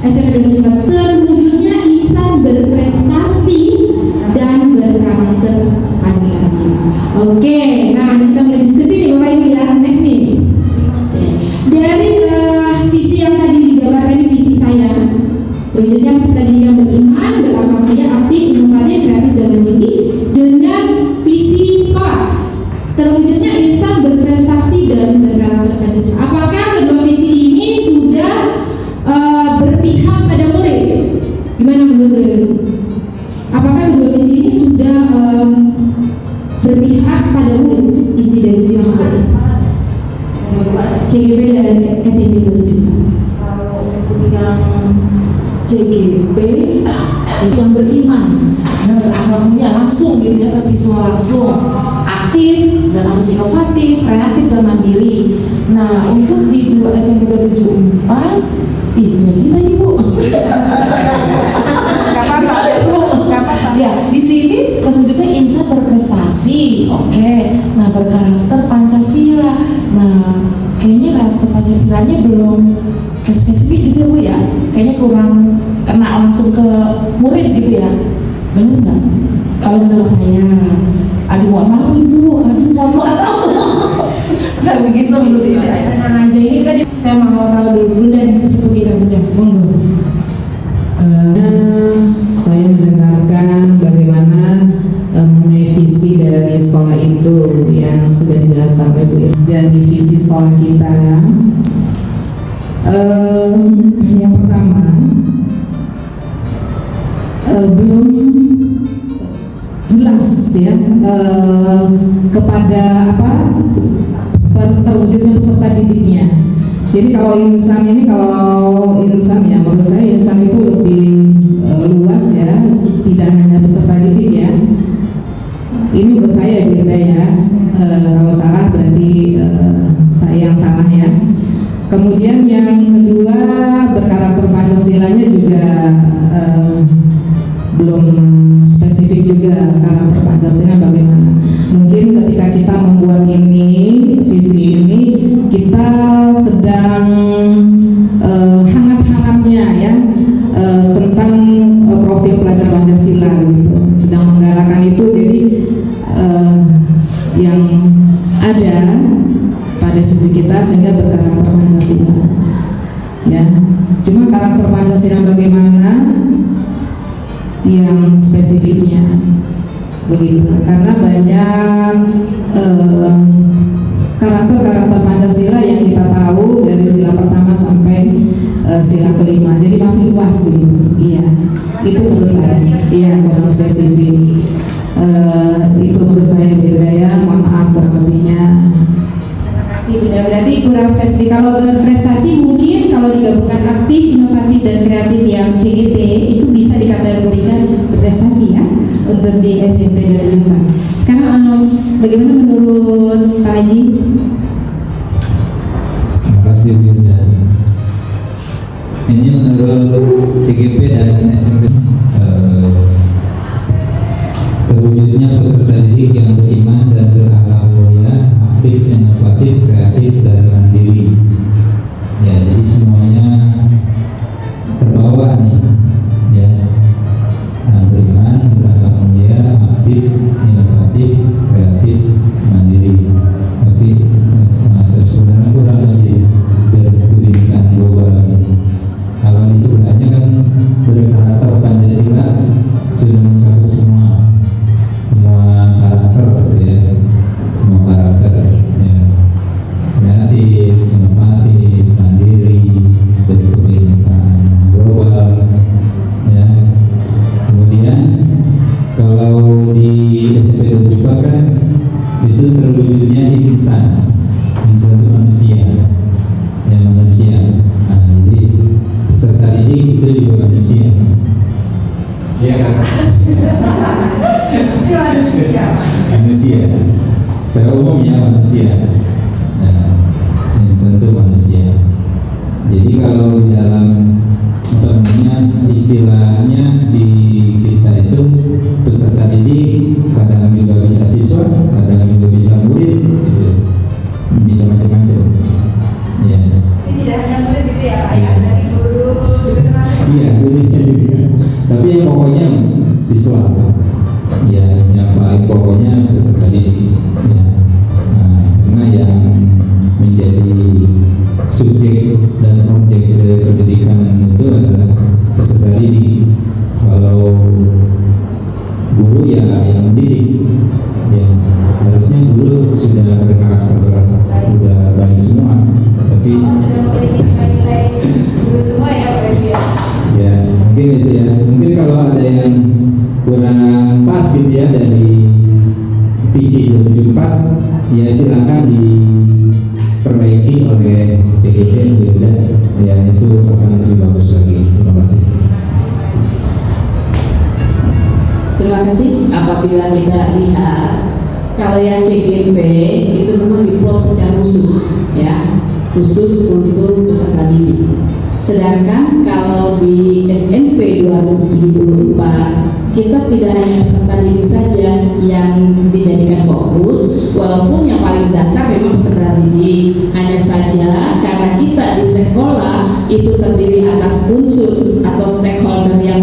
SMP 25 terwujudnya insan berprestasi dan berkarakter Pancasila. Oke, nah ini kita mulai diskusi nih Bapak Ibu ya. Next, Miss. Dari visi yang tadi dijabarkan ini visi saya. Terwujudnya peserta didik yang beriman, berakhlak mulia, aktif, inovatif, kreatif, dan mandiri dengan visi sekolah. Terwujudnya insan berprestasi dan berkarakter Pancasila. Apakah kedua visi ini sudah berpihak pada murid? Gimana menurut beliau? Apakah kedua visi ini sudah berpihak pada murid? Isi dari visi tersebut. CGP dan SMP 27. Yang CGP yang beriman dan berakhlak mulia langsung gitu ya, ke siswa langsung, aktif dan harus inovatif, kreatif dan mandiri. Nah, untuk di SMP 274 punya kita nih Bu. Ya, di sini terwujudnya insan berprestasi. Oke. Nah, berkarakter Pancasila. Nah, kayaknya karakter Pancasilanya belum spesifik gitu ya Bu ya. Kayaknya kurang kena langsung ke murid gitu ya. Benar nggak? Kalau menurut saya, aduh mohon maaf ibu, aduh mohon maaf. Nah begitu menurut saya. Tenang aja, ini tadi saya mau tahu dulu Bunda dan sesepuh kita Bunda, monggo. Saya mendengarkan bagaimana mengenai visi dari sekolah itu yang sudah dijelaskan oleh Bu. Dan di visi sekolah kita, yang pertama belum jelas ya kepada terwujudnya peserta didiknya. Jadi kalau insan ya menurut saya insan itu lebih luas ya, tidak hanya peserta didik ya. Ini menurut saya beda ya. Kalau salah berarti saya yang salah ya. Kemudian yang kedua, berkarakter Pancasilanya juga belum spesifik juga karakter Pancasila bagaimana. Mungkin ketika kita membuat ini visi ini, kita sedang hangat-hangatnya ya tentang profil pelajar Pancasila gitu, sedang menggalakkan itu. Jadi yang ada pada visi kita sehingga berkarakter Pancasila ya. Cuma karakter Pancasila bagaimana yang spesifiknya begitu, karena banyak karakter Pancasila yang kita tahu dari sila pertama sampai sila kelima, jadi masih luas gitu. Iya, itu menurut saya. Iya, kurang spesifik. Itu menurut saya beda ya. Mohon maaf kurang lebihnya. Bunda, berarti kurang spesifik. Kalau berprestasi mungkin kalau digabungkan aktif, inovatif dan kreatif yang CGP itu bisa dikategorikan berprestasi ya untuk di SMP 24. Sekarang bagaimana menurut Pak Haji? Terima kasih Bunda. Ini menurut CGP dan SMP terwujudnya peserta didik yang beriman dan berakhlak mulia, aktif, inovatif, kreatif, dan mandiri. Ya, jadi semuanya terbawa nih, ya. Beriman, berakhlak mulia, aktif, inovatif, kreatif, mandiri. Tapi sebenarnya kurang masih berpendidikan global. Kalau di sebelahnya kan berkarakter Pancasila sudah mencakup semua karakter ya, semua karakter ya, kreatif, inovatif, mandiri, berkebinekaan global ya. Kemudian kalau di SMP 24 kan itu terwujudnya insan itu manusia ya, manusia. Nah, jadi peserta didik itu juga manusia. Iya kan? Manusia. Secara umumnya manusia. Nah, insan itu manusia. Jadi kalau di dalam istilahnya di kita itu peserta didik kadang juga bisa siswa, kadang juga bisa murid, gitu. Bisa macam-macam. Ya. Ini tidak hanya murid gitu ya Pak, ya, dari guru gitu kan? Iya, gurunya juga. Tapi yang pokoknya siswa. Ya, yang paling pokoknya peserta didik. Ya. Nah, karena yang menjadi subjek dan objek dari pendidikan itu adalah peserta didik. Kalau guru ya yang mendidik. Ya, harusnya guru sudah berkarakter, sudah baik semua. Tapi Sudah memiliki nilai guru semua ya Pak ya? ya mungkin itu ya, mungkin kalau ada yang kurang pas gitu ya dari visi 24 ya silakan diperbaiki oleh CGT ya, itu akan lebih bagus lagi. Terima kasih. Terima kasih. Apabila kita lihat kalau yang CGP itu memang diplot secara khusus ya, khusus untuk peserta didik. Sedangkan kalau di SMP 274 kita tidak hanya peserta didik saja yang dijadikan fokus, walaupun yang paling dasar memang peserta didik. Hanya saja karena kita di sekolah itu terdiri atas unsur atau stakeholder yang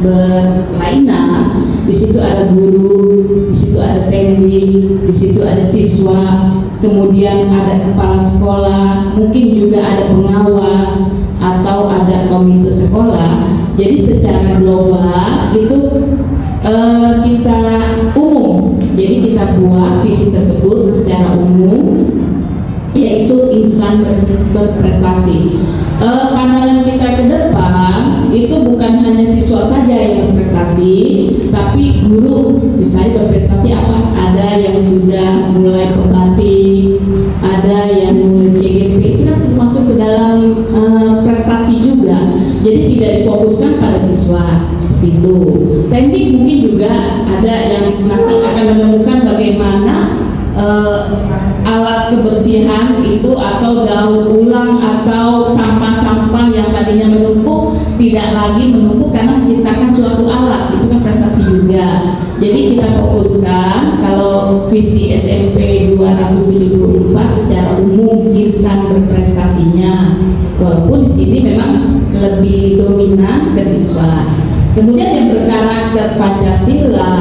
berlainan, Di situ ada guru, di situ ada teknik, di situ ada siswa, kemudian ada kepala sekolah, mungkin juga ada pengawas atau ada komite sekolah. Jadi secara global itu kita umum. Jadi kita buat visi tersebut secara umum, yaitu insan berprestasi. Pandangan kita ke depan itu bukan hanya siswa saja yang berprestasi, tapi guru misalnya berprestasi apa? Ada yang sudah mulai pembatik, ada yang mulai CGP, itu kan termasuk ke dalam prestasi juga. Jadi tidak difokuskan pada siswa seperti itu. Teknik mungkin juga ada yang nanti akan menemukan bagaimana alat kebersihan itu atau daur ulang atau sampah-sampah yang tadinya menumpuk tidak lagi menumpuk karena menciptakan suatu alat, itu kan prestasi juga. Jadi kita fokuskan kalau visi SMP 274 secara umum insan berprestasinya, walaupun di sini memang lebih dominan ke siswa. Kemudian yang berkarakter Pancasila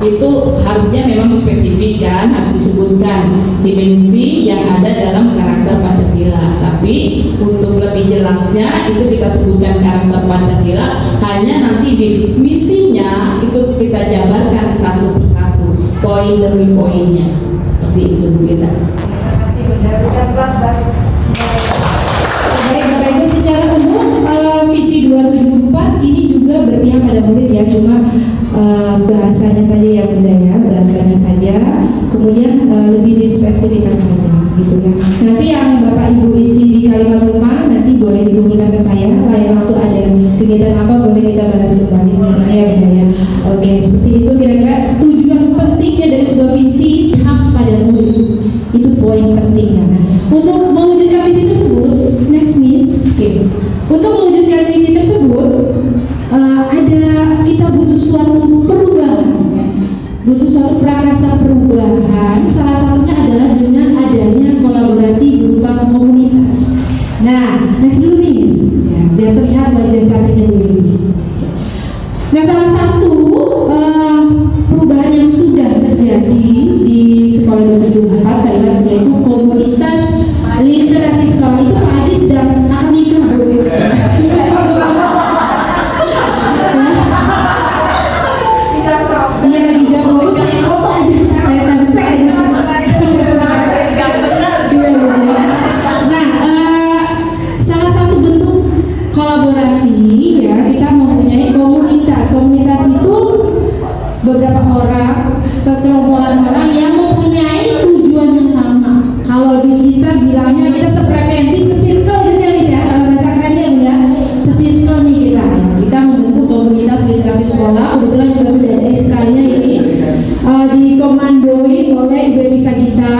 itu harusnya memang spesifik kan, harus disebutkan dimensi yang ada dalam karakter Pancasila. Tapi untuk lebih jelasnya itu kita sebutkan karakter Pancasila, hanya nanti di misinya itu kita jabarkan satu persatu, poin demi poinnya. Seperti itu Bu Gita. Terima kasih Bunda. Bukan kelas baru. Baik Bapak Ibu, secara umum visi 274 ini juga berpihak pada murid ya, cuma bahasanya saja ya Bunda ya, bahasanya saja, kemudian lebih dispesifikkan saja gitu ya. Nanti yang Bapak Ibu isi di kalimat rumah nanti boleh dihubungkan ke saya, lain waktu ada kegiatan apa boleh kita bahas kembali ya Bunda ya. Oke, seperti itu kira-kira tujuan pentingnya dari sebuah visi hak pada murid, itu poin pentingnya. Nah, untuk mewujudkan visi tersebut, next Miss, untuk mewujudkan visi tersebut kita butuh suatu perubahan ya. Butuh suatu prakarsa perubahan, salah satunya adalah dengan adanya kolaborasi berupa komunitas. Nah, next dulu Miss ya, biar terlihat wajah cantiknya Bu Evi. Nah, salah satu perubahan yang sudah terjadi di sekolah 274 yaitu komunitas literasi sekolah. Itu Pak Haji sedang akan nikah Bu. Iya lagi jago, saya foto aja, saya tempel aja. Gak benar. Nah, salah satu bentuk kolaborasi ya, kita mempunyai komunitas. Komunitas itu beberapa orang, segerombolan orang yang mempunyai tujuan yang sama. Kalau di kita bilangnya kita sefrekuensi, sesirkel gitu ya Miss ya, kalau bahasa kerennya ya, sesirkel nih kita. Kita membentuk komunitas literasi sekolah, kebetulan juga sudah ada SK-nya ini, dikomandoi oleh Ibu Evi Sagita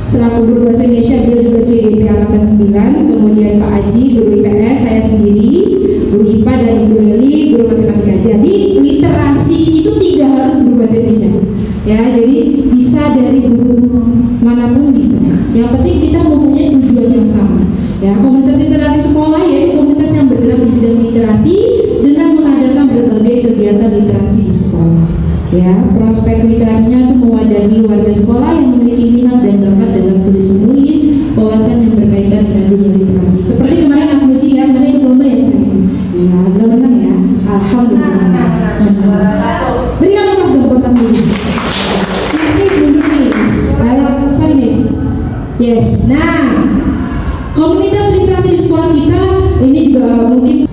selaku guru bahasa Indonesia, dia juga CGP angkatan 9, kemudian Pak Aji guru IPS, saya sendiri guru IPA, dan Ibu Leli guru matematika. Jadi literasi itu tidak harus guru bahasa Indonesia ya, jadi bisa dari guru manapun bisa. Yang penting kita mempunyai tujuan yang sama ya. Komunitas literasi sekolah yaitu komunitas yang bergerak di bidang literasi dengan mengadakan berbagai kegiatan literasi di sekolah ya. Prospek literasinya itu mewadahi warga sekolah yang memiliki minat dan bakat dalam tulis menulis, wawasan yang berkaitan dengan dunia literasi. Seperti kemarin aku uji ya, kemarin ikut lomba ya saya ya, belum menang ya, alhamdulillah. Berikan mas dong buat kamu. Sorry Miss. Yes. Nah, komunitas literasi di sekolah kita ini juga mungkin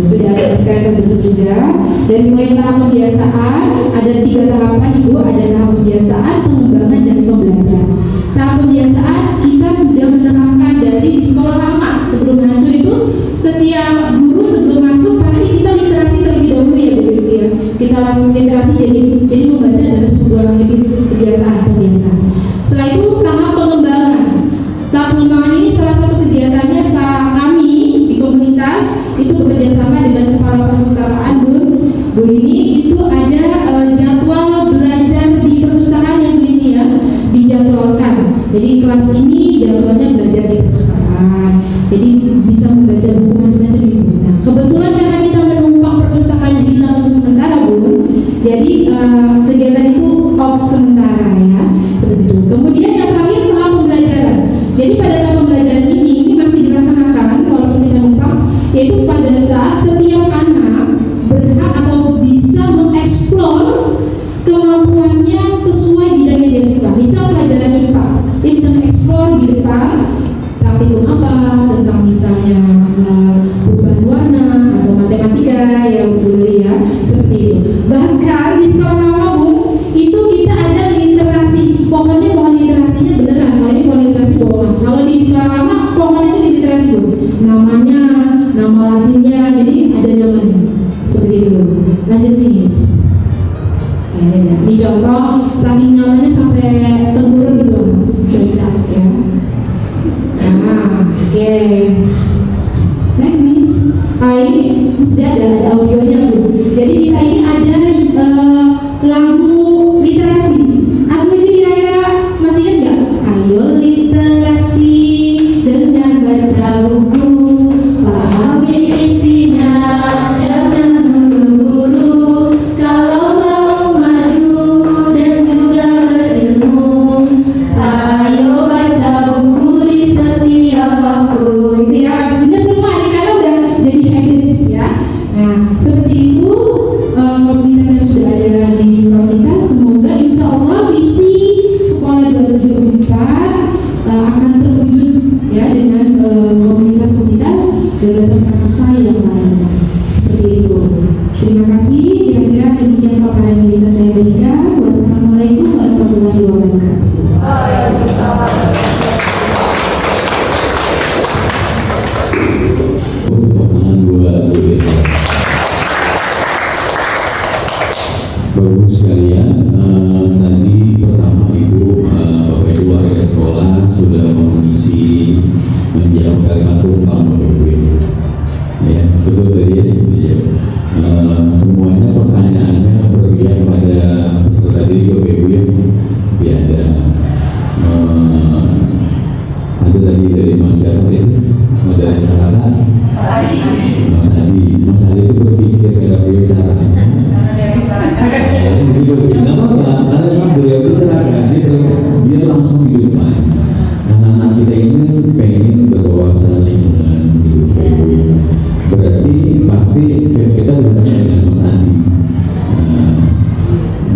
sudah ada SK terbentuk juga. Dari mulai tahap pembiasaan ada 3 tahapan Ibu, ada tahap pembiasaan, pengembangan, dan pembelajaran. Tahap pembiasaan kita sudah menerapkan dari sekolah lama sebelum hancur itu, setiap guru sebelum masuk pasti kita literasi terlebih dahulu ya Bu Evi ya. Kita langsung literasi jadi membaca adalah sebuah habits kebiasaan pembiasaan. Setelah itu tahap pengembangan. Tahap pengembangan ini salah satu kegiatannya kami di komunitas itu bekerjasama dengan kepala perpustakaan Bu ini, itu ada jadwal belajar di perpustakaan yang ini ya dijadwalkan. Jadi kelas ini jadwalnya belajar di perpustakaan. Jadi bisa tuh namanya, nama latinnya, jadi ada namanya seperti itu. Lanjut Miss. Ini contoh saking nyamannya sampai tempurun gitu baca ya. Oke. Next Miss. Ini sudah ada audionya tuh. Jadi kita ini ada lagu literasi. Aku aja kira-kira masih ingat nggak? Ayo literasi dengan baca buku, pahami isinya, jangan buru-buru. Kalau mau maju dan juga berilmu, ayo baca buku di setiap waktu. Ini ya, sebenarnya semua ini karena udah jadi habits ya. Nah, seperti itu komunitas yang sudah ada di sekolah kita. Semoga insya Allah visi sekolah 274 akan terwujud ya dengan komunitas-komunitas gagasan prakarsa yang lainnya. Seperti itu. Terima kasih. Kira-kira demikian paparan yang bisa saya berikan. Wassalamualaikum warahmatullahi wabarakatuh. Bagus sekalian. Tadi pertama Ibu, Bapak Ibu warga sekolah sudah mengisi menjawab kalimat tumpang Bapak Ibu. Ya, betul tadi ya. Semuanya pertanyaannya berpihak pada peserta didik Bapak Ibu ya. Ada tadi dari Mas Gafar itu, Mas dari Sarana, Mas Adi itu berpikir kayak beliau cara. Nggak apa-apa, karena memang beliau itu cerahkan, dia langsung di depan. Anak-anak kita ini pengen berwawasan lingkungan hidup baik-baik. Berarti pasti kita bertanya dengan Mas Andi.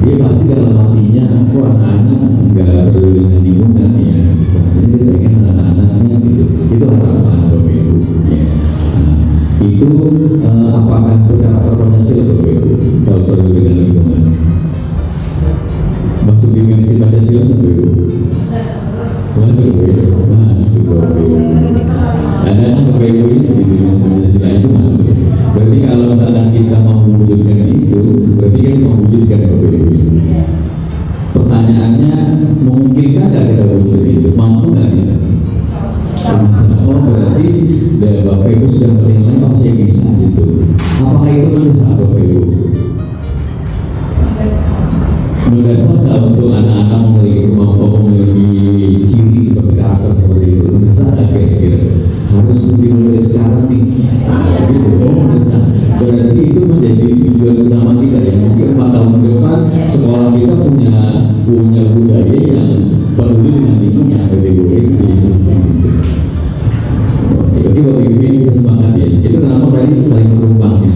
Dia pasti dalam hatinya, kok anak-anak nggak peduli dengan lingkungan ya. Gitu. Artinya dia pengen anak-anaknya gitu. Itu harapan Bapak Ibu. Ya. Itu apakah berkarakter Pancasila Bapak Ibu? Kalau peduli dengan lingkungan. Masuk dimensi Pancasila Bapak Ibu? Masuk Bapak Ibu? Masuk Bapak Ibu. Ada kan Bapak Ibu ini di dimensi Pancasila itu masuk. Berarti kalau misalnya kita mau mewujudkan itu, berarti kan mewujudkan Bapak Ibu. Pertanyaannya, mungkinkah nggak kita wujudkan itu? Mampu nggak kita? Bisa. Oh berarti dari Bapak Ibu sudah menilai oh saya bisa gitu. Apakah itu mendesak Bapak Ibu? Mendesak nggak untuk anak-anak memiliki kemampuan, memiliki ciri seperti karakter seperti itu? Mendesak nggak kira-kira? Harus dimulai dari sekarang nih. Gitu. Oh mendesak. Berarti itu menjadi tujuan utama kita ya. Mungkin 4 tahun ke depan sekolah kita punya budaya yang peduli dengan lingkungan begitu. Oke Bapak Ibu yang bersemangat ya. Itu kenapa tadi kalimat tumpangnya.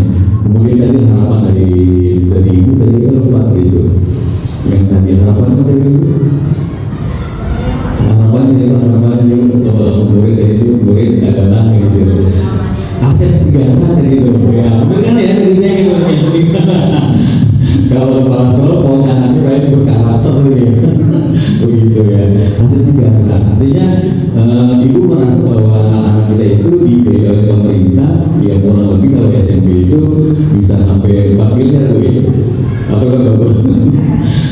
Kemudian tadi harapan dari Ibu tadi kita lupa itu. Yang tadi harapan itu tadi Ibu. Harapan itu kalau murid itu murid adalah gitu. Aset negara tadi itu. Ya, benar kan ya tadi saya kalau kepala sekolah mau anaknya baik berkarakter ya. Begitu ya. Aset negara. Artinya Ibu merasa bahwa anak-anak kita itu dibiayai oleh pemerintah ya kurang lebih kalau SMP itu bisa sampai 4 miliar tuh ya. Atau kan Bapak?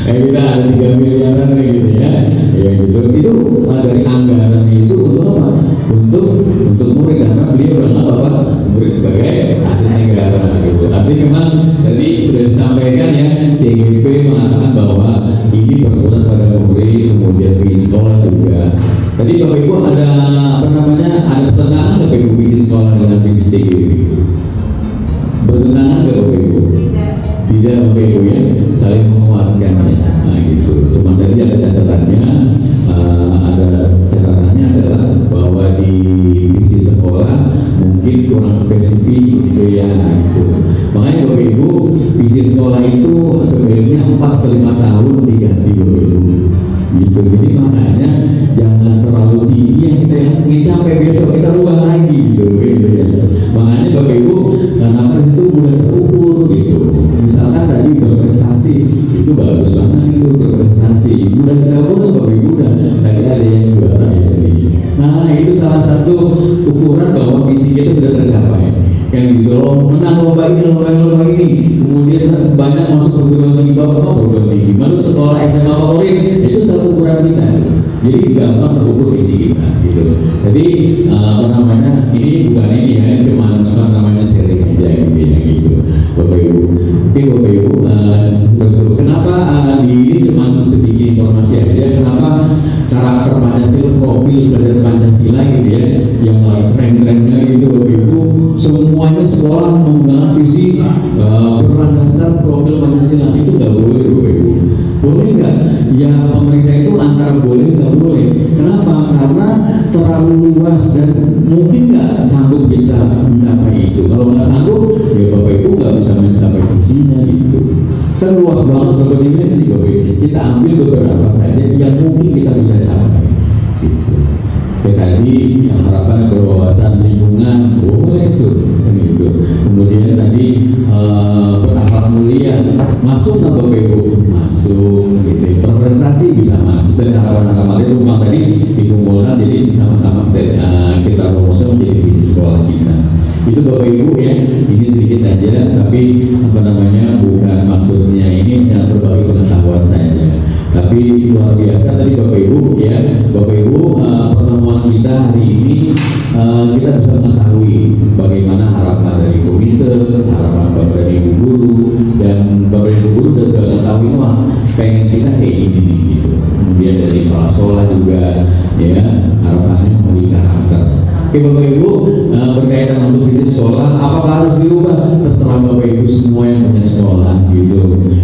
Kita ada 3 miliaran gitu ya. Ya gitu. Itu dari anggaran itu untuk apa? Untuk murid karena beliau adalah Bapak murid sebagai aset negara gitu. Tapi memang tadi sudah disampaikan ya CGP mengatakan bahwa ini berpusat pada murid kemudian di sekolah juga. Tadi Bapak Ibu ada ada pertentangan Bapak Ibu visi sekolah dengan visi CGP? Bertentangan nggak Bapak Ibu? Tidak Bapak Ibu ya, saling menguatkannya. Nah gitu. Cuma tadi ada catatannya, adalah bahwa di visi sekolah mungkin kurang spesifik gitu ya. Gitu. Makanya Bapak Ibu visi sekolah itu sebenarnya 4 ke 5 tahun diganti Bapak Ibu. Gitu. Jadi makanya jangan terlalu tinggi yang kita ingin capai besok kita rubah lagi gitu ya. Makanya Bapak Ibu karena di situ mudah terukur gitu. Misalkan tadi berprestasi itu bagus banget itu berprestasi. Mudah kita ukur Bapak Ibu tadi ada yang juara ya. Nah itu salah satu ukuran bahwa lomba ini, kemudian banyak masuk perguruan tinggi, perguruan tinggi, masuk sekolah SMA favorit, itu satu ukuran kita. Jadi gampang terukur isi kita, gitu. Jadi ini bukan ini ya, cuma sharing aja gitu, Bapak Ibu. Oke Bapak Ibu, kenapa ini cuma sedikit informasi aja, kenapa karakter Pancasila, profil kader Pancasila gitu ya, yang keren-kerennya gitu Bapak Ibu, semuanya sekolah menggunakan visi berlandaskan profil Pancasila, itu nggak boleh Bapak Ibu. Boleh nggak? Ya pemerintah itu antara boleh nggak boleh. Kenapa? Karena terlalu luas dan mungkin nggak sanggup kita mencapai itu. Kalau nggak sanggup, ya Bapak Ibu nggak bisa mencapai visinya gitu. Kan luas banget berdimensi Bapak Ibu. Kita ambil beberapa saja yang mungkin kita bisa capai. Gitu. Kayak tadi yang harapan berwawasan lingkungan, boleh tuh, kan gitu. Kemudian tadi berakhlak mulia, masuk nggak Bapak Ibu? Masuk, gitu. Berprestasi bisa masuk. Dan harapan-harapan itu memang tadi dikumpulkan, jadi sama-sama kita rumuskan menjadi visi sekolah kita. Itu Bapak Ibu ya, ini sedikit aja, tapi bukan maksudnya ini berbagi pengetahuan saja. Tapi luar biasa tadi Bapak Ibu ya, Bapak Ibu pertemuan kita hari ini kita bisa mengetahui bagaimana harapan dari komite, harapan Bapak dan Ibu guru, dan Bapak Ibu guru dan sudah mengetahui wah pengen kita kayak gini nih gitu. Kemudian dari kepala sekolah juga ya harapannya memberi karakter. Oke Bapak Ibu, berkaitan untuk visi sekolah, apakah harus dirubah? Terserah Bapak Ibu semua yang punya sekolah gitu.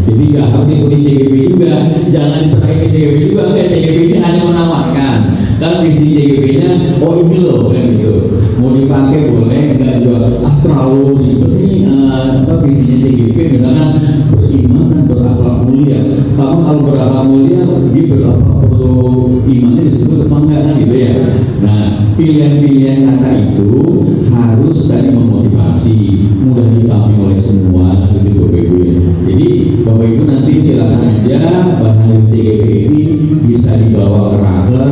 Jadi nggak harus ikutin CGP juga, jangan diserahin ke CGP juga. Enggak, CGP ini hanya menawarkan. Kan visi CGP-nya, oh ini loh kan gitu. Mau dipakai boleh, nggak juga. Terlalu ribet nih visinya CGP, misalnya beriman dan berakhlak mulia. Kamu kalau berakhlak mulia, di berapa perlu imannya disebut apa enggak kan gitu ya. Nah, pilihan-pilihan kata itu harus tadi memotivasi, mudah dipahami oleh semua gitu Bapak Ibu. Jadi Bapak Ibu nanti silakan aja bahan dari CGP ini bisa dibawa ke raker,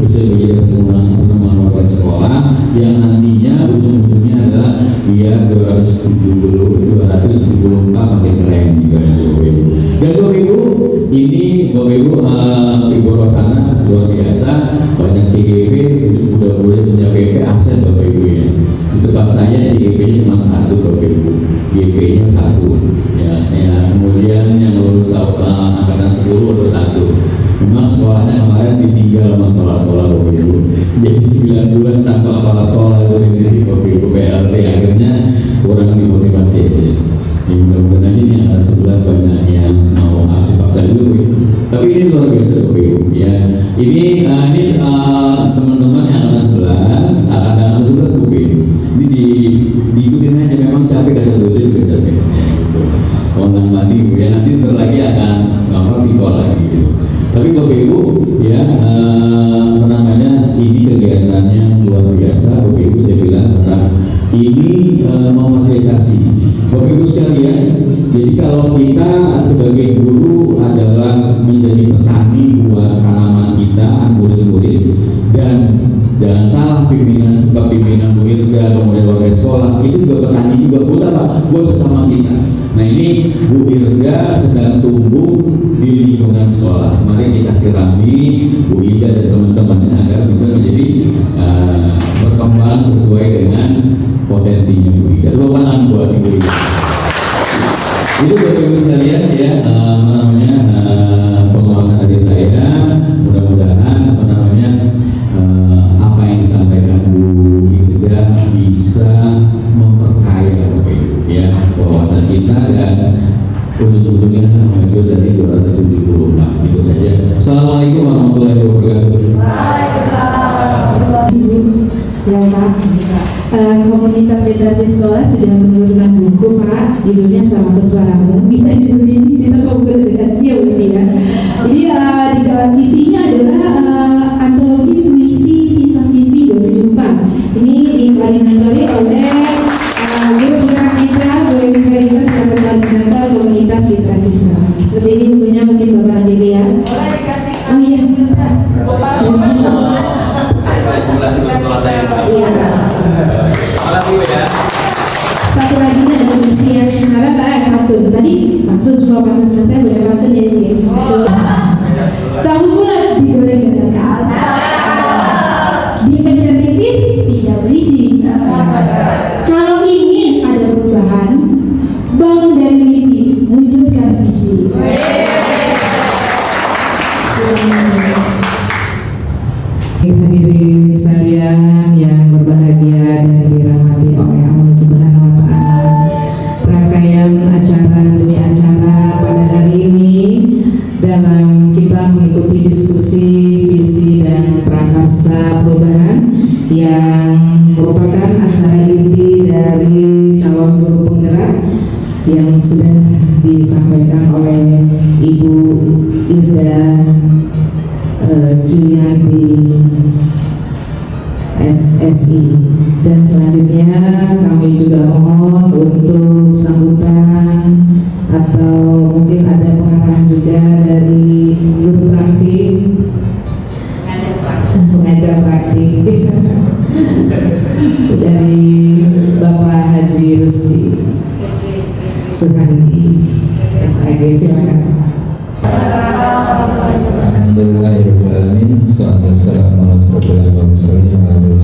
bisa menjadi pertemuan warga sekolah yang nantinya ujung-ujungnya adalah dia 274 makin keren gitu ya Bapak Ibu. Dan Bapak Ibu, ini Bapak Ibu Ibu Rosana luar biasa, banyak CGP mudah-mudahan punya PP aset Bapak Ibu ya. Di tempat saya CGP-nya cuma satu Bapak Ibu, GP-nya satu ya, kemudian yang lulus angkatan 10 baru satu. Memang sekolahnya kemarin ditinggal sama kepala sekolah Bapak Ibu, jadi 9 bulan tanpa kepala sekolah itu Bapak Ibu PLT, akhirnya kurang dimotivasi aja. Ya, mudah-mudahan ini yang 11 banyak yang mau aksi paksa dulu. Tapi ini luar biasa Bapak Ibu ya. Ini teman-teman yang anak 11, ada 11 Bapak Ibu. Ini diikutin aja, memang capek kadang bodoh juga capek. Ya, gitu. Kalau mandi ya nanti lagi akan Viko lagi gitu. Tapi Bapak Ibu ya ini kegiatannya luar biasa Bapak Ibu, saya bilang karena ini memfasilitasi Bapak Ibu sekalian. Jadi kalau kita sebagai guru adalah menjadi petani buat tanaman kita, murid-murid, dan jangan salah pimpinan sebab pimpinan Wirga kemudian warga sekolah itu juga petani juga buat apa? Buat sesama kita. Nah ini Bu Wirga sedang tumbuh di lingkungan sekolah. Mari kita sirami Bu Ida dan teman-temannya agar bisa menjadi berkembang sesuai dengan potensinya Bu Ida. Tepuk tangan buat Ibu Ida. Itu Bapak Ibu sekalian ya, penguatan dari saya. Mudah-mudahan apa yang disampaikan Bu Ida bisa memperkaya Bapak Ibu ya wawasan kita, dan ujung-ujungnya maju dari 274. Itu saja. Assalamualaikum warahmatullahi wabarakatuh. Ya Pak, komunitas literasi sekolah sudah menurunkan buku Pak, judulnya Selamat Suaramu, bisa dibeli di toko buku dekat ya ini ya. Jadi isinya adalah antologi puisi siswa-siswi 2004. Ini dikoordinatori oleh guru penggerak kita Bu Emi Veritas sebagai koordinator komunitas literasi sekolah. Seperti ini bukunya, mungkin Bapak nanti lihat. Boleh dikasih Oh iya. Satu lagi nih ada misi yang karena pantun. Tadi pantun semua pantun selesai, banyak pantun ya ini. Tahu bulat digoreng dadakan, dipencet tipis tidak berisi. Kalau ingin ada perubahan, bangun dari mimpi, wujudkan visi. Hadirin sekalian yang berbahagia dan dirahmati oleh Allah Subhanahu wa taala. Rangkaian acara demi acara pada hari ini dalam kita mengikuti diskusi visi dan prakarsa perubahan yang merupakan acara inti dari calon guru penggerak yang sudah disampaikan oleh Ibu Irda Julianti SSI. Dan selanjutnya kami juga mohon untuk sambutan atau mungkin ada pengarahan juga dari guru praktik, pengajar praktik dari Bapak Haji Rusdi Sukandi SAG. Silakan. Alhamdulillahirrahmanirrahim. Assalamualaikum warahmatullahi wabarakatuh.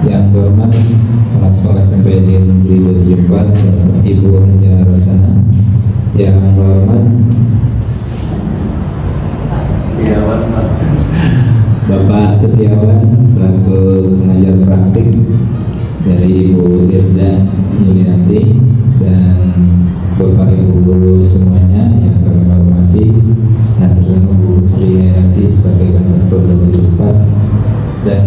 Yang terhormat Kepala Sekolah SMP Negeri 24 Ibu Haja Rosana. Yang terhormat Bapak Setiawan selaku pengajar praktik dari Ibu Irda Julianti dan Bapak Ibu guru semuanya yang kami hormati, dan terutama Bu Sri Hayanti sebagai Kasat Program 74 dan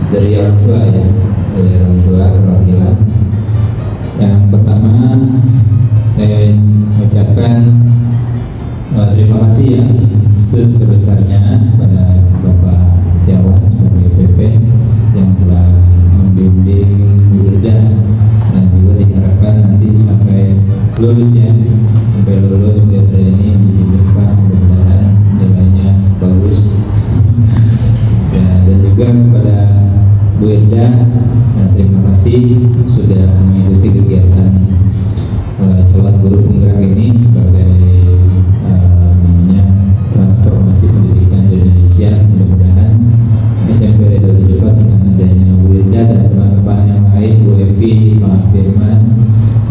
dari orang tua ya, dari orang tua perwakilan. Yang pertama saya mengucapkan terima kasih yang sebesar-besarnya pada Bapak Setiawan sebagai PP yang telah membimbing Bu Irda, dan juga diharapkan nanti sampai lulus ya, sampai lulus Bu Irda ini dibimbing Pak, mudah-mudahan nilainya bagus. Ya, dan juga kepada Bu Irda, terima kasih sudah mengikuti kegiatan calon guru penggerak ini sebagai namanya transformasi pendidikan di Indonesia. Mudah-mudahan SMP Negeri 74 dengan adanya Bu Irda dan teman-teman yang lain, Bu Epi, Pak Firman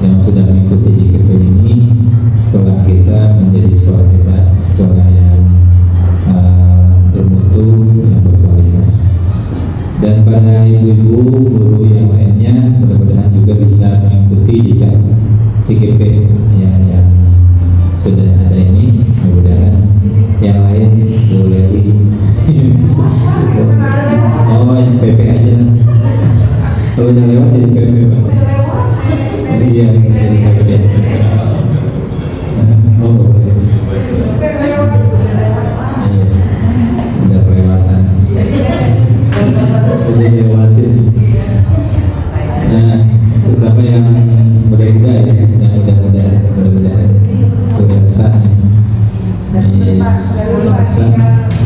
yang sudah mengikuti JKP ini, sekolah kita menjadi sekolah hebat, sekolah yang bermutu, yang berkualitas. Dan pada ibu-ibu guru yang lainnya, mudah-mudahan juga bisa mengikuti jejak JKP ya, yang sudah ada ini. Mudah-mudahan yang lain boleh oh yang PP aja lah, kalau udah lewat jadi PP Pak. Iya bisa jadi PP. Oh boleh. Udah kelewatan. Udah lewatin. Nah, terutama yang muda-muda ya, yang mudah-mudahan berasa,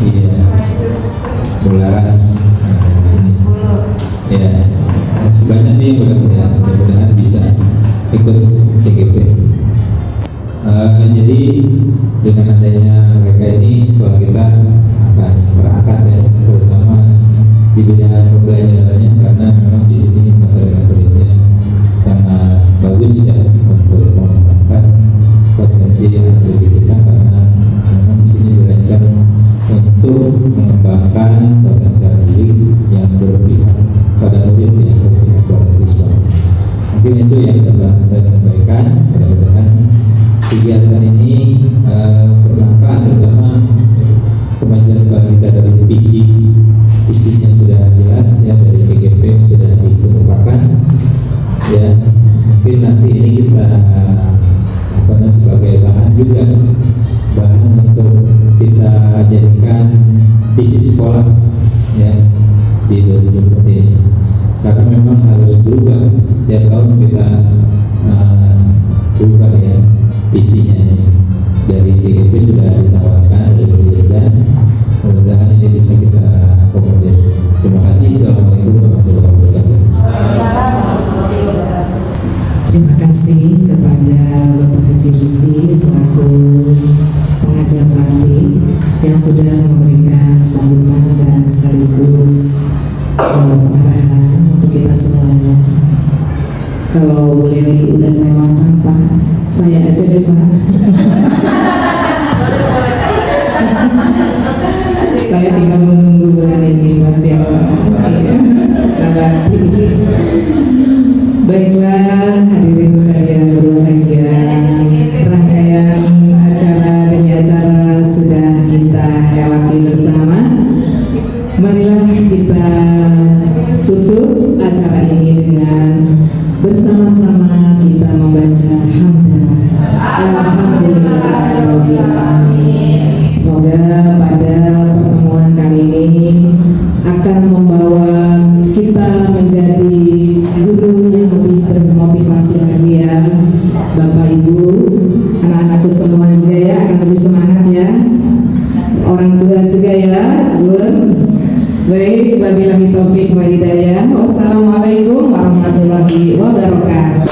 iya, bularas, ya, sebanyak sih mudah-mudahan bisa ikut CGP. Jadi dengan adanya mereka ini, sekolah kita akan terangkat ya, terutama di bidang pembelajarannya, karena memang di sini materi-materinya sangat bagus ya untuk mengembangkan potensi anak didik kita, karena memang di sini dirancang untuk mengembangkan potensi anak didik yang berpihak pada murid, yang berpihak pada siswa. Mungkin itu yang dapat saya sampaikan. Mudah-mudahan kegiatan ini bermanfaat, terutama kemajuan sekolah kita dari visinya sudah jelas ya, dari CGP sudah dikemukakan ya. Mungkin nanti ini kita sebagai bahan juga, bahan untuk kita jadikan visi sekolah ya di 2024 ini, karena memang harus berubah setiap tahun. Kita berubah ya visinya ini. Dari CGP sudah ditawarkan, dari berbeda, mudah-mudahan ini bisa kita akomodir. Terima kasih. Assalamualaikum warahmatullahi wabarakatuh. sudah memberikan sambutan dan sekaligus pengarahan untuk kita semuanya. Kalau Bu Leli udah kelewatan Pak, saya aja deh Pak. Saya tinggal menunggu bulan ini pasti Baiklah hadirin sekalian berbahagia, rangkaian acara demi acara sudah kita lewati bersama. Marilah kita tutup acara ini dengan bersama-sama kita membaca hamdalah. Alhamdulillahirabbil alamin. Semoga pada pertemuan kali ini akan membawa kita menjadi guru yang lebih bermotivasi lagi ya, Bapak Ibu, anak-anakku semua juga ya, akan lebih semangat ya, orang tua juga ya, Gun. Baik, wabillahi taufik wal hidayah. Wassalamualaikum warahmatullahi wabarakatuh.